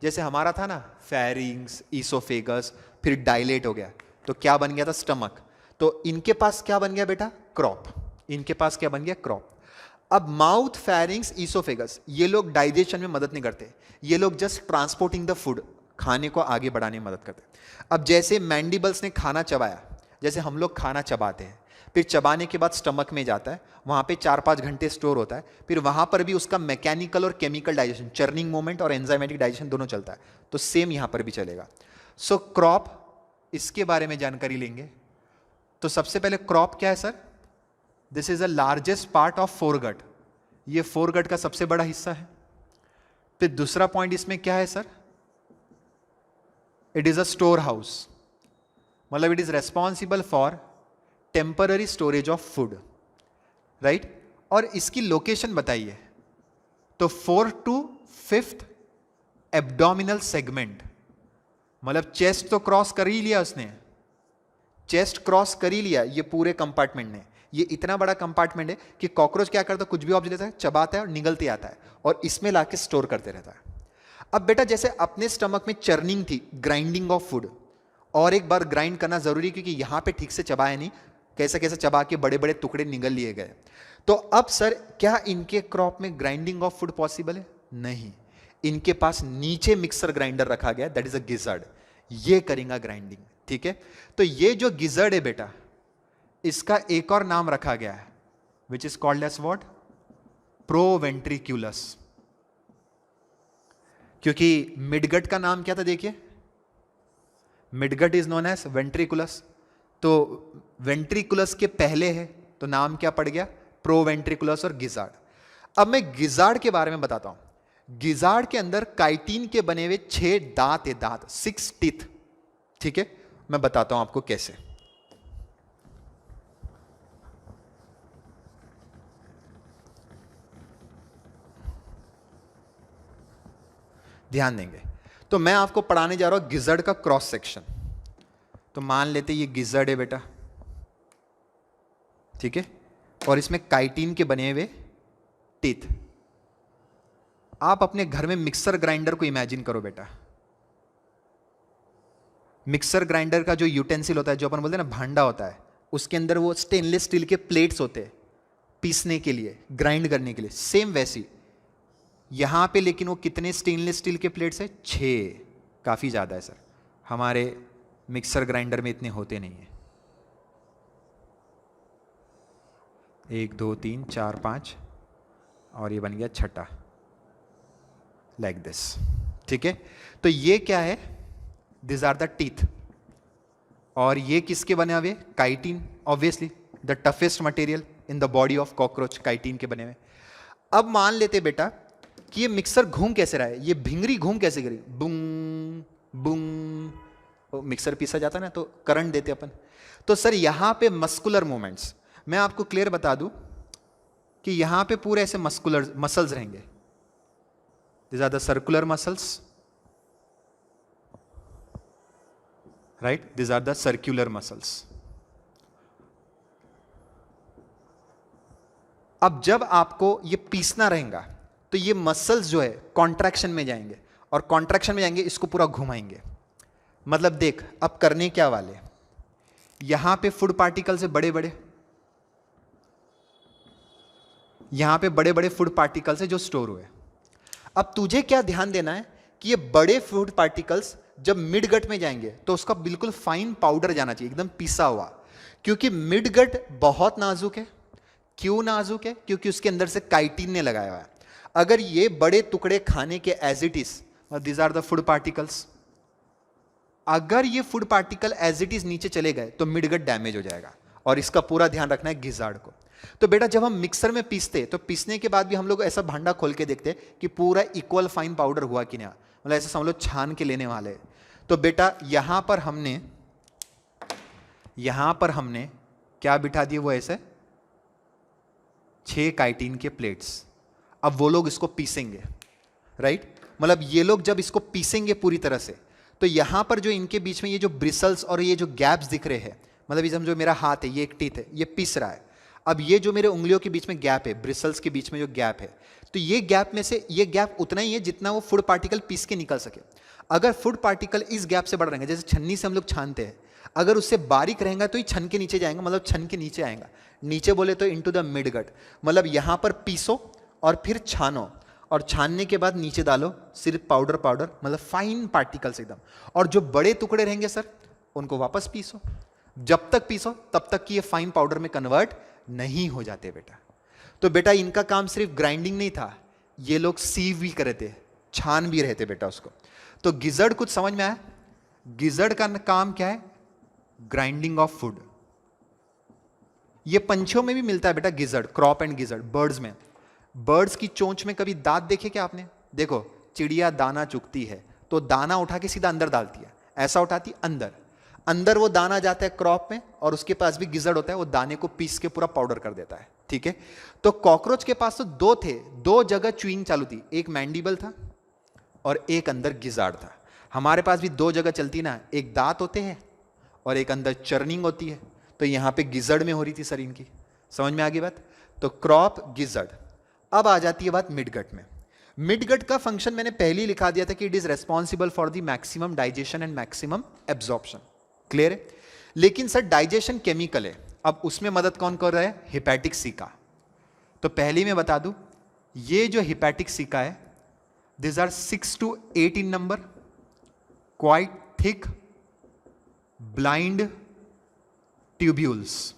जैसे हमारा था ना, फेरिंग्स, ईसोफेगस, फिर डायलेट हो गया, तो क्या बन गया था? स्टमक। तो इनके पास क्या बन गया बेटा? क्रॉप। इनके पास क्या बन गया? क्रॉप। अब माउथ, फेरिंग्स, ईसोफेगस ये लोग डाइजेशन में मदद नहीं करते, ये लोग जस्ट ट्रांसपोर्टिंग द फूड, खाने को आगे बढ़ाने में मदद करते हैं। अब जैसे मैंडिबल्स ने खाना चबाया, जैसे हम लोग खाना चबाते हैं, फिर चबाने के बाद स्टमक में जाता है, वहाँ पे 4-5 घंटे स्टोर होता है, फिर वहाँ पर भी उसका मैकेनिकल और केमिकल डाइजेशन, चर्निंग मूवमेंट और एंजाइमेटिक डाइजेशन दोनों चलता है, तो सेम यहाँ पर भी चलेगा। सो क्रॉप, इसके बारे में जानकारी लेंगे। तो सबसे पहले क्रॉप क्या है sir? This is the largest part of foregut, ये फोरगट का सबसे बड़ा हिस्सा है। फिर दूसरा पॉइंट इसमें क्या है sir? It is a store house, मतलब it is responsible for temporary storage of food, right. और इसकी लोकेशन बताइए, तो 4 to 5th एब्डोमिनल सेगमेंट, मतलब चेस्ट तो क्रॉस कर ही लिया उसने, चेस्ट क्रॉस कर ही लिया ये पूरे कंपार्टमेंट ने। ये इतना बड़ा कंपार्टमेंट है कि कॉकरोच क्या करता है, कुछ भी ऑब्जेक्ट लेता है, चबाता है और निगलते आता है, और इसमें लाके स्टोर करते रहता है। अब बेटा जैसे अपने स्टमक में चर्निंग थी, ग्राइंडिंग ऑफ फूड, और एक बार ग्राइंड करना जरूरी क्योंकि यहां पे ठीक से चबाया नहीं, कैसे कैसे चबा के बड़े बड़े टुकड़े निगल लिए गए। तो अब सर क्या इनके क्रॉप में ग्राइंडिंग ऑफ फूड पॉसिबल है? नहीं, इनके पास नीचे मिक्सर ग्राइंडर रखा गया, दैट इज अ गिजर्ड, ये करेगा ग्राइंडिंग। ठीक है, तो ये जो गिजर्ड है बेटा, इसका एक और नाम रखा गया है which is called as what? Proventriculus. क्योंकि मिडगट का नाम क्या था देखिए, midgut is known as ventriculus, तो वेंट्रिकुलस के पहले है तो नाम क्या पड़ गया? प्रोवेंट्रिकुलस और गिजार्ड। अब मैं गिजार्ड के बारे में बताता हूं। गिजार्ड के अंदर काइटिन के बने हुए 6 दांत है, दांत, 6 टीथ। ठीक है, मैं बताता हूं आपको कैसे। ध्यान देंगे, तो मैं आपको पढ़ाने जा रहा हूं गिजर्ड का क्रॉस सेक्शन। तो मान लेते ये गिजर्ड है बेटा, ठीक है, और इसमें काइटिन के बने हुए टीथ। आप अपने घर में मिक्सर ग्राइंडर को इमेजिन करो बेटा। मिक्सर ग्राइंडर का जो यूटेंसिल होता है, जो अपन बोलते हैं ना भांडा होता है, उसके अंदर वो स्टेनलेस स्टील के प्लेट्स होते हैं पीसने के लिए, ग्राइंड करने के लिए, सेम वैसी यहां पे। लेकिन वो कितने स्टेनलेस स्टील के प्लेट्स है? 6, काफी ज्यादा है सर, हमारे मिक्सर ग्राइंडर में इतने होते नहीं है। 1 2 3 4 5 और ये बन गया छठा, लाइक दिस। ठीक है, तो ये क्या है? दिस आर द टीथ, और ये किसके बने हुए? Chitin, obviously the toughest material in the body of cockroach, chitin के बने हुए। अब मान लेते बेटा कि ये मिक्सर घूम कैसे रहा है, ये भिंगरी घूम कैसे करी, बुंग बुंग, मिक्सर पीसा जाता ना तो करंट देते अपन। तो सर यहां पे मस्कुलर मूवमेंट्स, मैं आपको क्लियर बता दूं कि यहां पे पूरे ऐसे मस्कुलर मसल्स रहेंगे। This are the circular muscles right, this are the circular muscles. अब जब आपको ये पीसना रहेगा तो ये मसल्स जो है कॉन्ट्रैक्शन में जाएंगे, और कॉन्ट्रैक्शन में जाएंगे, इसको पूरा घुमाएंगे। मतलब देख अब करने क्या वाले, यहां पे फूड पार्टिकल्स है बड़े बड़े, यहां पे बड़े बड़े फूड पार्टिकल्स है जो स्टोर हुए। अब तुझे क्या ध्यान देना है कि ये बड़े फूड पार्टिकल्स जब मिड गट में जाएंगे तो उसका बिल्कुल फाइन पाउडर जाना चाहिए, एकदम पिसा हुआ, क्योंकि मिड गट बहुत नाजुक है। क्यों नाजुक है? क्योंकि उसके अंदर से काइटिन ने लगाया हुआ है। अगर ये बड़े टुकड़े खाने के as it is, these are the food particles, अगर ये food particle as it is नीचे चले गए तो मिड गट डैमेज हो जाएगा, और इसका पूरा ध्यान रखना है गिजार्ड को। तो बेटा जब हम मिक्सर में पीसते तो पीसने के बाद भी हम लोग ऐसा भांडा खोल के देखते कि पूरा इक्वल फाइन पाउडर हुआ कि नहीं, मतलब ऐसा समझ लो छान के लेने वाले। तो बेटा यहां पर हमने क्या बिठा दिए, वो ऐसे 6 काइटिन के प्लेट्स। अब वो लोग इसको पीसेंगे, राइट, मतलब ये लोग जब इसको पीसेंगे पूरी तरह से, तो यहां पर जो इनके बीच में ये जो ब्रिसल्स और ये जो गैप्स दिख रहे हैं, मतलब ये जो मेरा हाथ है, ये एक टीथ है, ये पीस रहा है। अब ये जो मेरे उंगलियों के बीच में गैप है, ब्रिसल्स के बीच में जो गैप है, तो ये गैप में से ये गैप उतना ही है जितना वो फूड पार्टिकल पीस के निकल सके। अगर फूड पार्टिकल इस गैप से बढ़ रहेंगे, जैसे छन्नी से हम लोग छानते हैं, अगर उससे बारीक रहेगा तो ये छन के नीचे जाएगा, मतलब छन के नीचे आएगा, नीचे बोले तो इनटू द मिड गट, मतलब यहां पर पीसो और फिर छानो, और छानने के बाद नीचे डालो सिर्फ पाउडर पाउडर, मतलब फाइन पार्टिकल्स एकदम। और जो बड़े टुकड़े रहेंगे सर, उनको वापस पीसो, जब तक पीसो तब तक कि ये फाइन पाउडर में कन्वर्ट नहीं हो जाते बेटा। तो बेटा इनका काम सिर्फ ग्राइंडिंग नहीं था, ये लोग सीव भी कर रहे थे, छान भी रहे थे बेटा उसको। तो गिजर्ड कुछ समझ में आया? गिजर्ड का काम क्या है? Grinding of food. ये पंछियों में भी मिलता है बेटा gizzard, crop and gizzard, birds में। बर्ड्स की चोंच में कभी दांत देखे क्या आपने? देखो चिड़िया दाना चुगती है तो दाना उठा के सीधा अंदर डालती है, ऐसा उठाती अंदर, अंदर वो दाना जाता है क्रॉप में, और उसके पास भी गिजर्ड होता है, वो दाने को पीस के पूरा पाउडर कर देता है, ठीक है। तो कॉकरोच के पास तो 2 थे, 2 जगह च्यूइंग चालू थी, एक मैंडिबल था और एक अंदर गिजार्ड था। हमारे पास भी 2 जगह चलती ना, एक दांत होते हैं और एक अंदर चर्निंग होती है। तो यहां पे गिजर्ड में हो रही थी सर इनकी, समझ में आ गई बात? तो क्रॉप गिजर्ड। अब आ जाती है बात मिडगट में। मिडगट का फंक्शन मैंने पहले ही लिखा दिया था कि it is responsible for the maximum digestion and maximum absorption, clear है। लेकिन सर डाइजेशन केमिकल है, अब उसमें मदद कौन कर रहा है? हिपैटिक सिका। तो पहले मैं बता दूं, ये जो हिपैटिक सिका है, this are 6 to 8 in number, quite thick blind tubules,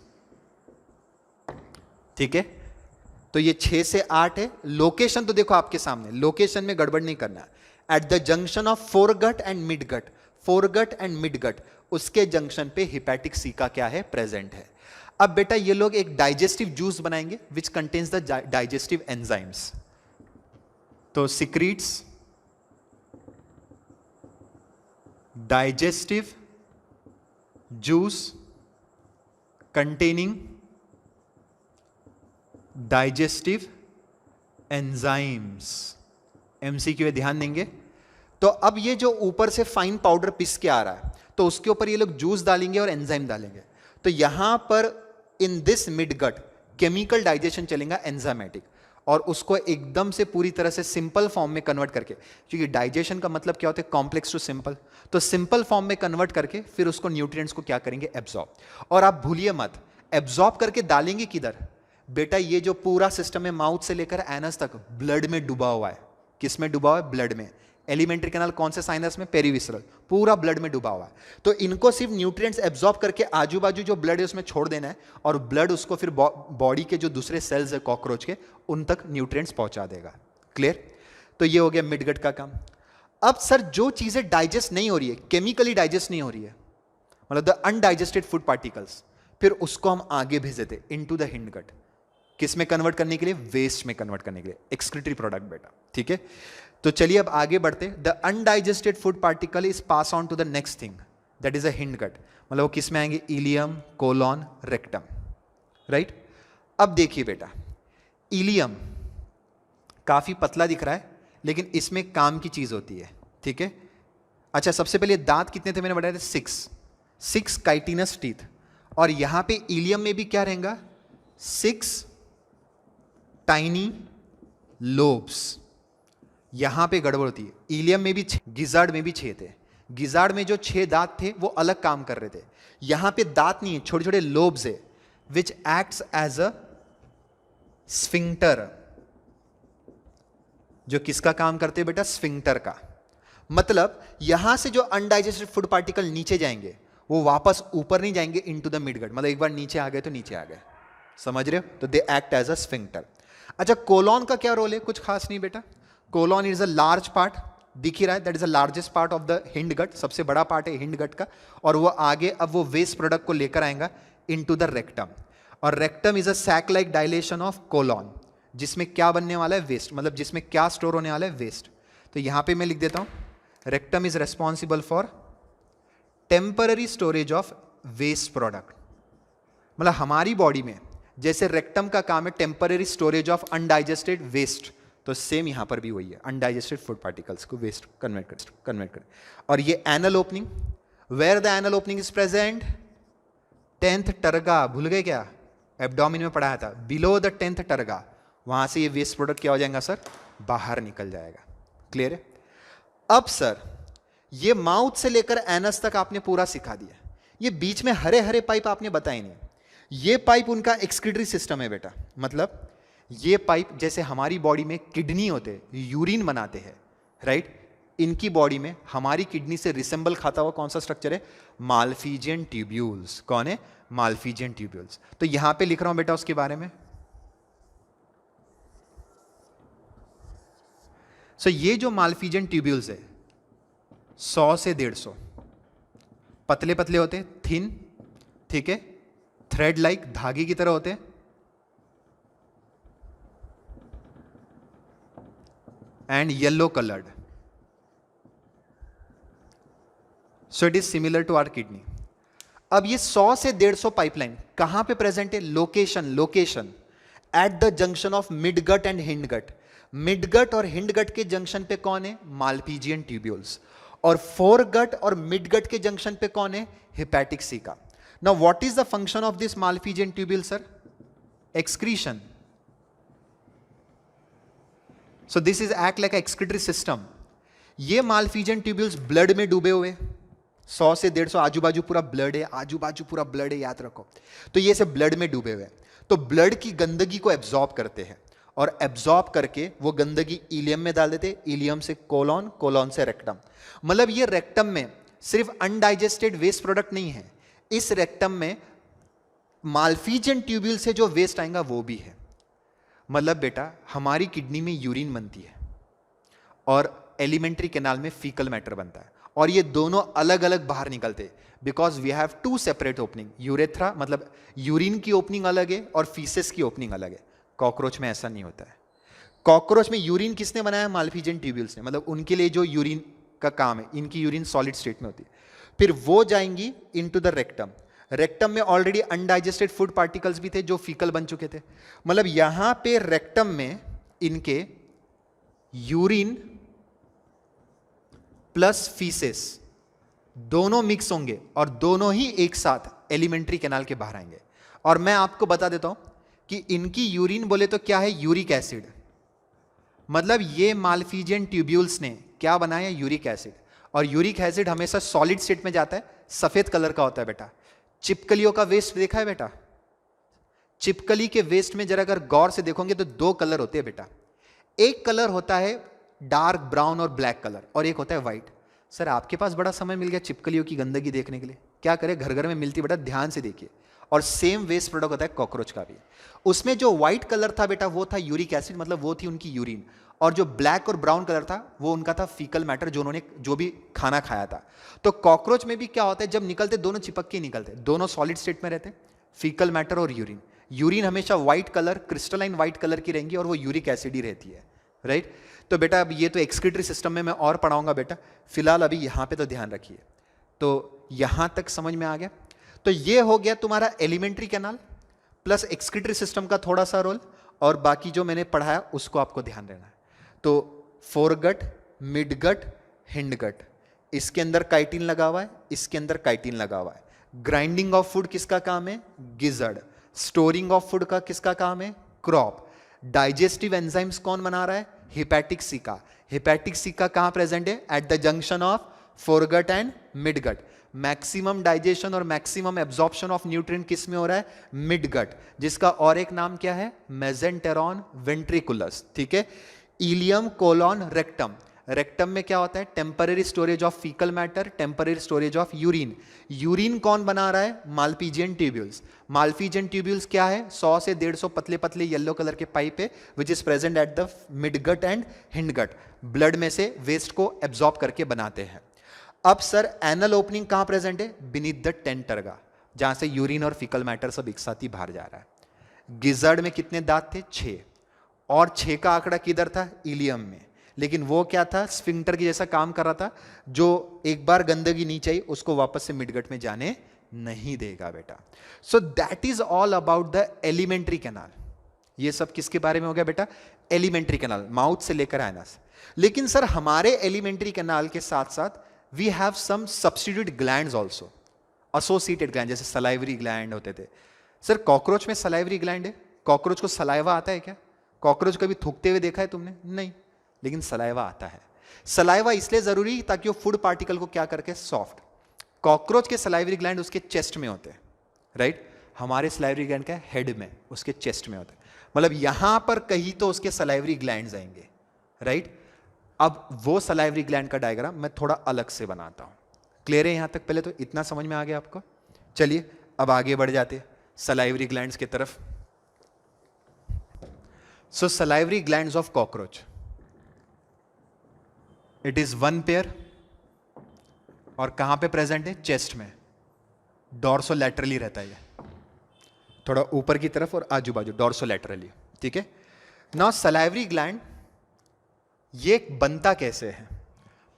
ठीक है। तो ये 6 से 8 है। लोकेशन तो देखो आपके सामने, लोकेशन में गड़बड़ नहीं करना। Eight the junction of foregut and midgut, foregut and midgut, उसके जंक्शन पे हिपैटिक सिका क्या है? प्रेजेंट है। अब बेटा ये लोग एक डाइजेस्टिव जूस बनाएंगे which contains the digestive enzymes. तो secretes digestive juice containing digestive enzymes, MCQ है, ध्यान देंगे। तो अब ये जो ऊपर से फाइन पाउडर पिस के आ रहा है, तो उसके ऊपर ये लोग जूस डालेंगे और एंजाइम डालेंगे। तो यहां पर in this midgut chemical digestion चलेगा एंजाइमेटिक, और उसको एकदम से पूरी तरह से सिंपल फॉर्म में कन्वर्ट करके, क्योंकि डाइजेशन का मतलब क्या होता है? Complex to simple. तो सिंपल फॉर्म में कन्वर्ट करके फिर उसको न्यूट्रिएंट्स को क्या करेंगे? एब्जॉर्ब। और आप भूलिए मत, एब्जॉर्ब करके डालेंगे किधर? बेटा ये जो पूरा सिस्टम है माउथ से लेकर एनस तक ब्लड में डूबा हुआ है। किस में डूबा हुआ है? ब्लड में। एलिमेंट्री कैनाल कौन से साइनस में? पेरीविसरल, पूरा ब्लड में डूबा हुआ है। तो इनको सिर्फ न्यूट्रिएंट्स एब्जॉर्ब करके आजू बाजू जो ब्लड है उसमें छोड़ देना है, और ब्लड उसको फिर बॉडी के जो दूसरे सेल्स है कॉकरोच के, उन तक न्यूट्रिएंट्स पहुंचा देगा, क्लियर। तो ये हो गया मिडगट का काम। अब सर जो चीजें डाइजेस्ट नहीं हो रही है, केमिकली डाइजेस्ट नहीं हो रही है, मतलब द अनडाइजेस्टेड फूड पार्टिकल्स, फिर उसको हम आगे भेज देते इनटू द हिंडगट। किस में कन्वर्ट करने के लिए? वेस्ट में कन्वर्ट करने के लिए, एक्सक्रीटरी प्रोडक्ट बेटा, ठीक है। तो चलिए अब आगे बढ़ते। The undigested food particle is pass on to the next thing, that is a hindgut. मतलब वो किस में आएंगे? Ileum, colon, rectum, right. अब देखिए बेटा, इलियम काफी पतला दिख रहा है, लेकिन इसमें काम की चीज होती है, ठीक है। अच्छा सबसे पहले दांत कितने थे? मैंने बताया था 6, 6 काइटिनस टीथ, और यहां पे इलियम में भी क्या रहेगा, 6 टाइनी लोब्स। यहां पे गड़बड़ होती है, इलियम में भी, गिजार्ड में भी 6 थे। गिजार्ड में जो 6 दांत थे वो अलग काम कर रहे थे, यहां पे दांत नहीं है, छोटे छोटे लोब्स है, which acts as a sphincter. जो किसका काम करते हैं बेटा, स्फिंक्टर का। मतलब यहां से जो अनडाइजेस्टेड फूड पार्टिकल नीचे जाएंगे वो वापस ऊपर नहीं जाएंगे इनटू द मिडगट, मतलब एक बार नीचे आ गए तो नीचे आ गए, समझ रहे हो? तो they act as a sphincter. अच्छा, कोलॉन का क्या रोल है? कुछ खास नहीं बेटा। Colon is a large part, दिख ही रहा है, that is the largest part of the hind gut, सबसे बड़ा पार्ट है हिंड गट का, और वो आगे अब वो वेस्ट प्रोडक्ट को लेकर आएगा इनटू द रेक्टम। और rectum is a sac like dilation of colon, जिसमें क्या बनने वाला है, वेस्ट, मतलब जिसमें क्या स्टोर होने वाला है, वेस्ट। तो यहां पे मैं लिख देता हूं, rectum is responsible for temporary storage of waste product. मतलब हमारी बॉडी में जैसे रेक्टम का काम है temporary storage of undigested waste, तो सेम यहां पर भी वही है, अनडाइजेस्टेड फूड पार्टिकल्स को वेस्ट कन्वर्ट कर। और ये anal opening, where the anal opening is present, 10th terga, भूल गए क्या, एब्डोमिन में पढ़ाया था, बिलो द 10th टर्गा, वहां से ये वेस्ट प्रोडक्ट क्या हो जाएगा सर, बाहर निकल जाएगा। क्लियर है? अब सर ये माउथ से लेकर एनस तक आपने पूरा सिखा दिया, ये बीच में हरे हरे पाइप आपने बताए नहीं। ये पाइप उनका एक्सक्रीटरी सिस्टम है बेटा, मतलब ये पाइप जैसे हमारी बॉडी में किडनी होते यूरिन बनाते हैं, राइट, इनकी बॉडी में हमारी किडनी से रिसेंबल खाता हुआ कौन सा स्ट्रक्चर है, माल्फिजियन ट्यूब्यूल्स। कौन है, माल्फिजियन ट्यूब्यूल्स। तो यहां पे लिख रहा हूं बेटा उसके बारे में। सो ये जो माल्फिजियन ट्यूब्यूल्स है 100 से 150 पतले पतले होते, थिन, ठीक है, थ्रेड लाइक, धागे की तरह होते, and yellow coloured. So it is similar to our kidney. अब ये 100 से 150 पाइपलाइन कहां पे प्रेजेंट है, location at the junction of midgut and hindgut. Midgut और हिंडगट के जंक्शन पे कौन है, माल्पीजियन ट्यूब्यूल्स, और फोरगट और मिडगट के जंक्शन पे कौन है, hepatic caeca. Now what is the function of this Malpighian tubule sir, excretion. So this is act like excretory system. ये माल्पीजियन ट्यूब्यूल्स ब्लड में डूबे हुए, 100 से 150 आजू बाजू पूरा ब्लड है, आजू बाजू पूरा ब्लड है, याद रखो। तो ये से ब्लड में डूबे हुए, तो ब्लड की गंदगी को एब्जॉर्ब करते हैं, और एब्जॉर्ब करके वो गंदगी इलियम में डाल देते, इलियम से कोलॉन, कोलॉन से रेक्टम। मतलब ये रेक्टम में सिर्फ अनडाइजेस्टेड वेस्ट प्रोडक्ट नहीं है, इस रेक्टम में माल्पीजियन ट्यूब्यूल से जो वेस्ट आएगा वो भी है। मतलब बेटा हमारी किडनी में यूरिन बनती है और एलिमेंट्री कैनाल में फीकल मैटर बनता है, और ये दोनों अलग अलग बाहर निकलते, because we have 2 separate opening. Urethra मतलब यूरिन की ओपनिंग अलग है और फीसेस की ओपनिंग अलग है। कॉकरोच में ऐसा नहीं होता है। कॉकरोच में यूरिन किसने बनाया, माल्पीजियन ट्यूब्यूल्स ने, मतलब उनके लिए जो यूरिन का काम है, इनकी यूरिन सॉलिड स्टेट में होती है, फिर वो जाएंगी इनटू द रेक्टम। रेक्टम में ऑलरेडी अनडाइजेस्टेड फूड पार्टिकल्स भी थे जो फीकल बन चुके थे। मतलब यहां पे रेक्टम में इनके यूरिन प्लस फीसेस दोनों मिक्स होंगे और दोनों ही एक साथ एलिमेंट्री कैनाल के बाहर आएंगे। और मैं आपको बता देता हूं कि इनकी यूरिन बोले तो क्या है, यूरिक एसिड। मतलब ये माल्पीजियन ट्यूब्यूल्स ने क्या बनाया, यूरिक एसिड। और यूरिक एसिड हमेशा सॉलिड स्टेट में जाता है, सफेद कलर का होता है बेटा। चिपकलियों का वेस्ट देखा है बेटा, चिपकली के वेस्ट में जरा अगर गौर से देखोगे तो 2 कलर होते हैं बेटा। एक कलर होता है डार्क ब्राउन और ब्लैक कलर, और एक होता है व्हाइट। सर आपके पास बड़ा समय मिल गया चिपकलियों की गंदगी देखने के लिए, क्या करें, घर घर में मिलती बेटा, ध्यान से देखिए। और सेम वेस्ट प्रोडक्ट होता है कॉकरोच का भी। उसमें जो व्हाइट कलर था बेटा वो था यूरिक एसिड, मतलब वो थी उनकी यूरिन, और जो ब्लैक और ब्राउन कलर था वो उनका था फीकल मैटर, जो उन्होंने जो भी खाना खाया था। तो कॉकरोच में भी क्या होता है, जब निकलते दोनों चिपक के निकलते, दोनों सॉलिड स्टेट में रहते, फीकल मैटर और यूरिन। यूरिन हमेशा white colour, crystalline white colour की रहेंगी, और वो यूरिक एसिड ही रहती है, राइट। तो बेटा अब ये तो एक्सक्रीटरी सिस्टम में मैं और पढ़ाऊंगा बेटा, फिलहाल अभी यहां पे तो ध्यान रखिए। तो यहां तक समझ में आ गया। तो ये हो गया तुम्हारा alimentary canal plus excretory system का थोड़ा सा रोल, और बाकी जो मैंने पढ़ाया उसको आपको ध्यान देना है। तो फोरगट, मिडगट, हिंडगट, इसके अंदर काइटिन लगा हुआ है, इसके अंदर काइटिन लगा हुआ है। ग्राइंडिंग ऑफ फूड किसका काम है? गिजर्ड। स्टोरिंग ऑफ फूड का किसका काम है? क्रॉप। डाइजेस्टिव एंजाइम्स कौन बना रहा है? हेपेटिक सिका। हेपेटिक सिका कहां प्रेजेंट है? Eight the junction of foregut and midgut. Maximum digestion और मैक्सिमम एब्जॉर्प्शन ऑफ न्यूट्रिएंट किस में हो रहा है? मिडगट, जिसका और एक नाम क्या है? मेसेंटेरॉन वेंट्रिकुलस। ठीक है। Ilium, colon, rectum. रेक्टम में क्या होता है? Temporary storage of faecal matter, temporary storage of urine. Urine कौन बना रहा है? Malpighian tubules. मालपीजियन ट्यूब्यूल्स क्या है? 100 से 150 पतले पतले येलो कलर के पाइप है which is present at the midgut and hindgut. Blood में से वेस्ट को एब्जॉर्ब करके बनाते हैं। अब सर एनल ओपनिंग कहां प्रेजेंट है? बीनीथ द टेंटरगा, जहां से यूरिन और फीकल मैटर सब एक साथ ही बाहर जा रहा है। गिजर्ड में कितने दांत थे? 6। और 6 का आंकड़ा किधर था? इलियम में। लेकिन वो क्या था? स्फिंक्टर की जैसा काम कर रहा था, जो एक बार गंदगी नीचे आई उसको वापस से मिडगट में जाने नहीं देगा बेटा। So that is all about the alimentary canal. ये सब किसके बारे में हो गया बेटा? एलिमेंट्री कैनाल, माउथ से लेकर आइनस। लेकिन सर हमारे एलिमेंट्री कैनाल के साथ साथ we have some substitute glands also, associated gland, जैसे सलाइवरी ग्लैंड होते थे। सर कॉकरोच में सलाइवरी ग्लैंड है? कॉकरोच को सलाइवा आता है क्या? कॉकरोच कभी थूकते हुए देखा है तुमने? नहीं, लेकिन सलाइवा आता है। सलाइवा इसलिए जरूरी ताकि वो फूड पार्टिकल को क्या करके सॉफ्ट। कॉकरोच के सलाइवरी ग्लैंड उसके चेस्ट में होते हैं, राइट। हमारे सलाइवरी ग्लैंड क्या है? हेड में, उसके चेस्ट में होते हैं। मतलब यहां पर कहीं तो उसके सलाइवरी ग्लैंड्स आएंगे, राइट। अब वो सलाइवरी ग्लैंड का डायग्राम मैं थोड़ा अलग से बनाता हूं। क्लियर है यहां तक? पहले तो इतना समझ में आ गया आपको। चलिए अब आगे बढ़ जाते सलाइवरी ग्लैंड्स की तरफ। So salivary glands of cockroach, it is 1 pair. और कहां पे प्रेजेंट है? चेस्ट में। डॉर्सोलैटरली रहता है ये, थोड़ा ऊपर की तरफ और आजू बाजू डॉर्सोलैटरली। ठीक है। नाउ सलाइवरी ग्लैंड ये बनता कैसे है?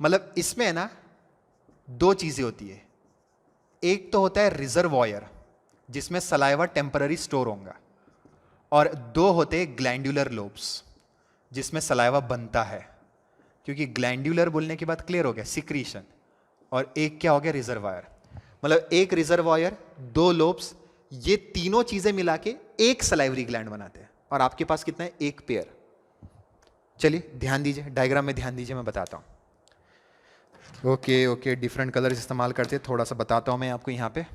मतलब इसमें है ना 2 चीजें होती है। एक तो होता है रिजर्वॉयर जिसमें सलाइवा टेम्पररी स्टोर होगा, और 2 होते हैं ग्लैंडुलर लोब्स जिसमें सलाइवा बनता है। क्योंकि ग्लैंडुलर बोलने के बाद क्लियर हो गया, सिक्रीशन। और एक क्या हो गया? रिजर्वायर। मतलब एक रिजर्वायर, 2 लोब्स, ये तीनों चीजें मिला के एक सलाइवरी ग्लैंड बनाते हैं। और आपके पास कितना है? 1 पेयर। चलिए ध्यान दीजिए, डायग्राम में ध्यान दीजिए, मैं बताता हूं। ओके, डिफरेंट कलर्स इस्तेमाल करते हैं, थोड़ा सा बताता हूं मैं आपको यहां पे।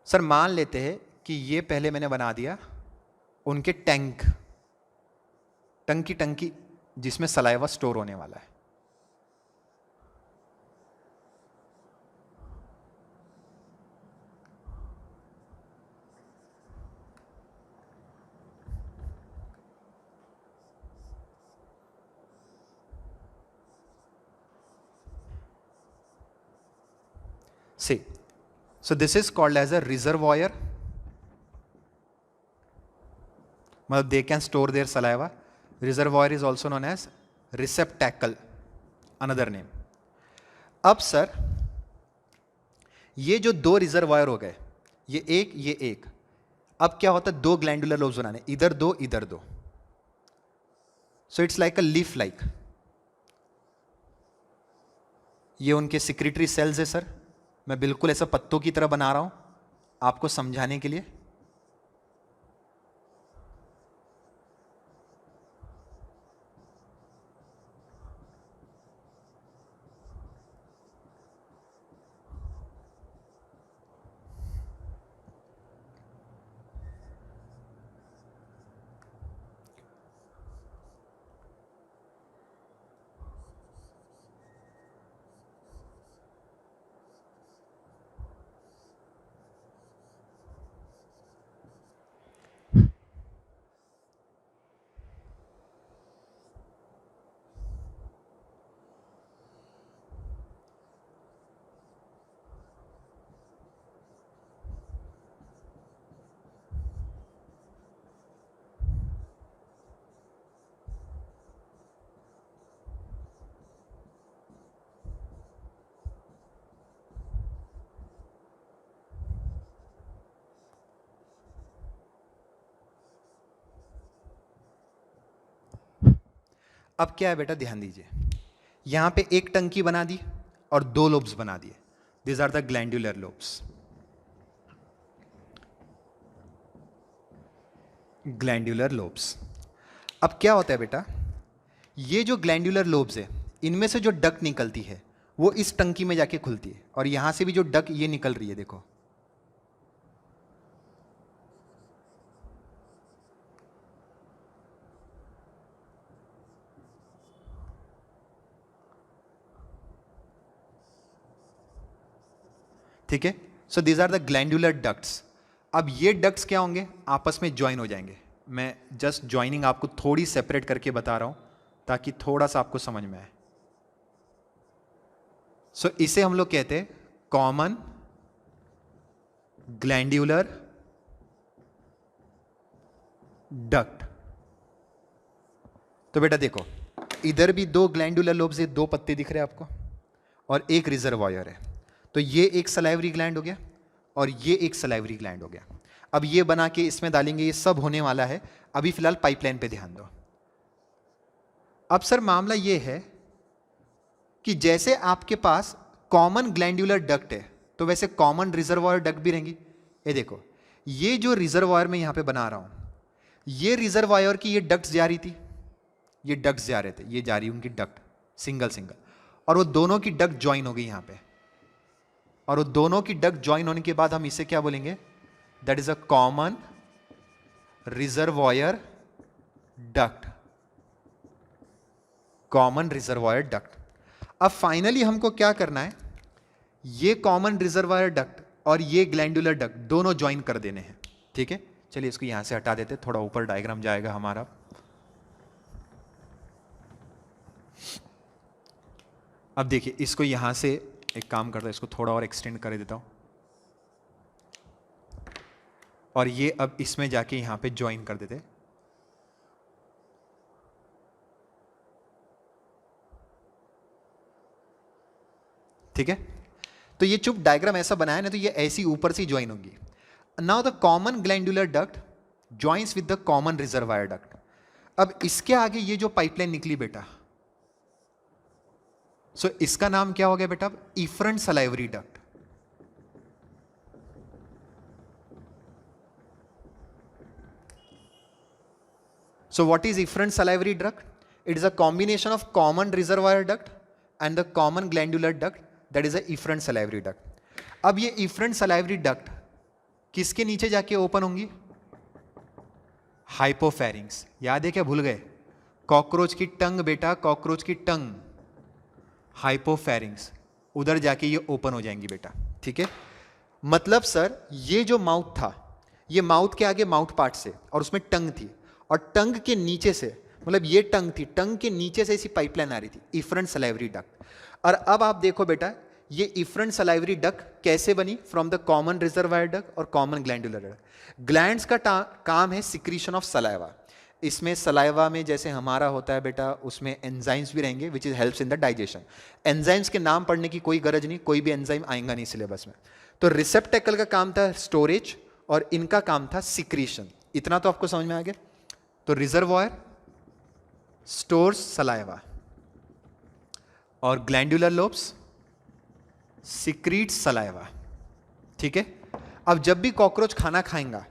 सर मान लेते हैं कि ये पहले मैंने बना दिया उनके टैंक की टंकी जिसमें सलाइवा स्टोर होने वाला है। See, so this is called as a reservoir. मतलब they can store their saliva. Reservoir is also known as receptacle, another name. अब सर ये जो 2 रिजर्वायर हो गए, ये एक, अब क्या होता है? 2 ग्लैंडुलर लोब्स बनाने, इधर 2 इधर 2। So it's like a leaf like. ये उनके सिक्रेटरी सेल्स है सर। मैं बिल्कुल ऐसा पत्तों की तरह बना रहा हूं आपको समझाने के लिए। अब क्या है बेटा? ध्यान दीजिए, यहां पे एक टंकी बना दी और 2 लोब्स बना दिए। These are the glandular lobes. Glandular lobes. अब क्या होता है बेटा, ये जो ग्लैंडुलर लोब्स है इनमें से जो डक्ट निकलती है वो इस टंकी में जाके खुलती है, और यहां से भी जो डक्ट ये निकल रही है देखो, ठीक है. So these are the glandular ducts. अब ये डक्ट्स क्या होंगे, आपस में ज्वाइन हो जाएंगे. मैं जस्ट ज्वाइनिंग आपको थोड़ी सेपरेट करके बता रहा हूं ताकि थोड़ा सा आपको समझ में आए. सो इसे हम लोग कहते हैं कॉमन ग्लैंडुलर डक्ट. तो बेटा देखो, इधर भी दो ग्लैंडुलर लोब्स है, दो पत्ते दिख रहे हैं आपको, और एक रिजर्वायर है. तो ये एक सलाइवरी ग्लैंड हो गया और ये एक सलाइवरी ग्लैंड हो गया. अब ये बना के इसमें डालेंगे, ये सब होने वाला है. अभी फिलहाल पाइपलाइन पे ध्यान दो. अब सर मामला ये है कि जैसे आपके पास कॉमन ग्लैंडुलर डक्ट है तो वैसे कॉमन रिजर्वायर डक्ट भी रहेंगी. ये देखो, ये जो रिजर्वायर मैं यहां पे बना रहा हूं, ये रिजर्वायर की ये डक्ट्स जा रही थी, ये डक्ट्स जा रहे थे, ये जा रही उनकी डक्ट सिंगल सिंगल, और वो दोनों की डक्ट ज्वाइन हो गई यहां पे. और वो दोनों की डक्ट ज्वाइन होने के बाद हम इसे क्या बोलेंगे, that is a common reservoir duct. Common reservoir duct. अब फाइनली हमको क्या करना है, ये कॉमन रिजर्वायर डक्ट और ये ग्लैंडुलर डक्ट दोनों ज्वाइन कर देने हैं. ठीक है, चलिए इसको यहां से हटा देते, थोड़ा ऊपर डायग्राम जाएगा हमारा. अब देखिए, इसको यहां से एक काम करता है, इसको थोड़ा और एक्सटेंड कर देता हूं, और ये अब इसमें जाके यहां पे ज्वाइन कर देते. ठीक है, तो ये चुप डायग्राम ऐसा बनाया ना, तो ये ऐसी ऊपर से ज्वाइन होगी. Now the common glandular duct joins with the common reservoir duct. अब इसके आगे ये जो पाइपलाइन निकली बेटा, सो इसका नाम क्या हो गया बेटा, efferent salivary duct. So what is efferent salivary duct? It is a combination of common reservoir duct and the common glandular duct, that is a efferent salivary duct. अब ये efferent salivary duct किसके नीचे जाके open होंगी, hypopharynx. याद है क्या, भूल गए, कॉकरोच की टंग बेटा, कॉकरोच की टंग, हाइपोफेरिंग्स, उधर जाके ये ओपन हो जाएंगी बेटा. ठीक है, मतलब सर ये जो माउथ था, ये माउथ के आगे माउथ पार्ट से, और उसमें टंग थी, और टंग के नीचे से, मतलब ये टंग थी, टंग के नीचे से ऐसी पाइपलाइन आ रही थी, इफरेंट सलाइवरी डक्ट. और अब आप देखो बेटा, ये इफरेंट सलाइवरी डक्ट कैसे बनी, from the common reservoir duct और कॉमन ग्लैंडुलर डक्ट. ग्लैंड्स का काम है सिक्रीशन ऑफ सलाइवा. इसमें सलाइवा में जैसे हमारा होता है बेटा, उसमें एंजाइम्स भी रहेंगे which is helps in the digestion. Enzymes के नाम पढ़ने की कोई गरज नहीं, कोई भी एंजाइम आएगा नहीं सिलेबस में. तो रिसेप्टेकल का काम था स्टोरेज और इनका काम था सिक्रीशन. इतना तो आपको समझ में आ गया. तो रिजर्वायर स्टोर्स सलाइवा और ग्लैंडुलर लोब्स सिक्रीट सलाइवा. ठीक है, अब जब भी कॉकरोच खाना खाएगा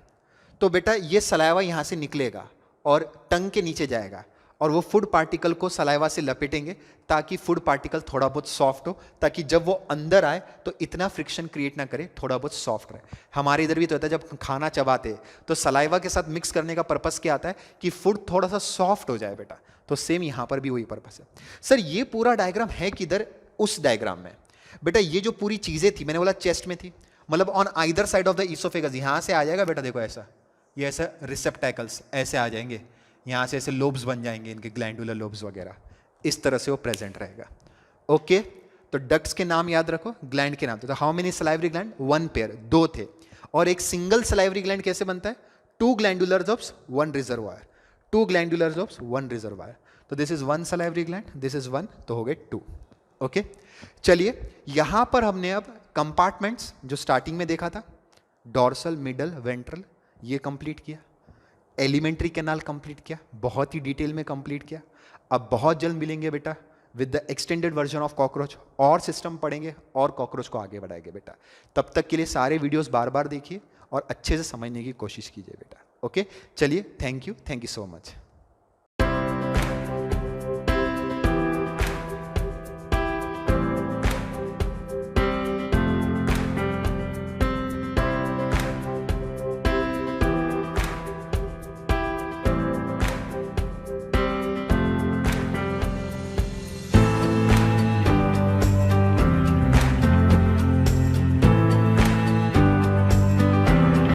तो बेटा ये सलाइवा यहां से निकलेगा और टंग के नीचे जाएगा, और वो फूड पार्टिकल को सलाइवा से लपेटेंगे ताकि फूड पार्टिकल थोड़ा बहुत सॉफ्ट हो, ताकि जब वो अंदर आए तो इतना फ्रिक्शन क्रिएट ना करे, थोड़ा बहुत सॉफ्ट रहे. हमारे इधर भी तो होता है, जब खाना चबाते तो सलाइवा के साथ मिक्स करने का पर्पस क्या आता है कि फूड थोड़ा सा सॉफ्ट हो जाए बेटा. तो सेम यहां पर भी वही पर्पस है. सर ये पूरा डायग्राम है किधर, उस डायग्राम में बेटा ये जो पूरी चीजें थी, मैंने बोला चेस्ट में थी, मतलब on either side of the oesophagus. यहां से आ जाएगा बेटा, देखो ऐसा, ये ऐसा रिसेप्टैकल्स ऐसे आ जाएंगे, यहाँ से ऐसे लोब्स बन जाएंगे इनके, ग्लैंडुलर लोब्स वगैरह, इस तरह से वो प्रेजेंट रहेगा. ओके, तो डक्ट्स के नाम याद रखो, ग्लैंड के नाम. तो how many salivary gland, one pair, दो थे. और एक सिंगल सलाइवरी ग्लैंड कैसे बनता है, two glandular lobes one reservoir, two glandular lobes one reservoir. तो this is one salivary gland, this is one, तो हो गए टू. ओके, चलिए यहां पर हमने अब कंपार्टमेंट्स जो स्टार्टिंग में देखा था, डॉर्सल, मिडल, वेंट्रल, ये कंप्लीट किया. एलिमेंट्री कैनाल कंप्लीट किया, बहुत ही डिटेल में कंप्लीट किया. अब बहुत जल्द मिलेंगे बेटा with the extended version of cockroach, और सिस्टम पढ़ेंगे और कॉकरोच को आगे बढ़ाएंगे बेटा। तब तक के लिए सारे वीडियोस बार बार देखिए और अच्छे से समझने की कोशिश कीजिए बेटा। ओके, चलिए, थैंक यू सो मच।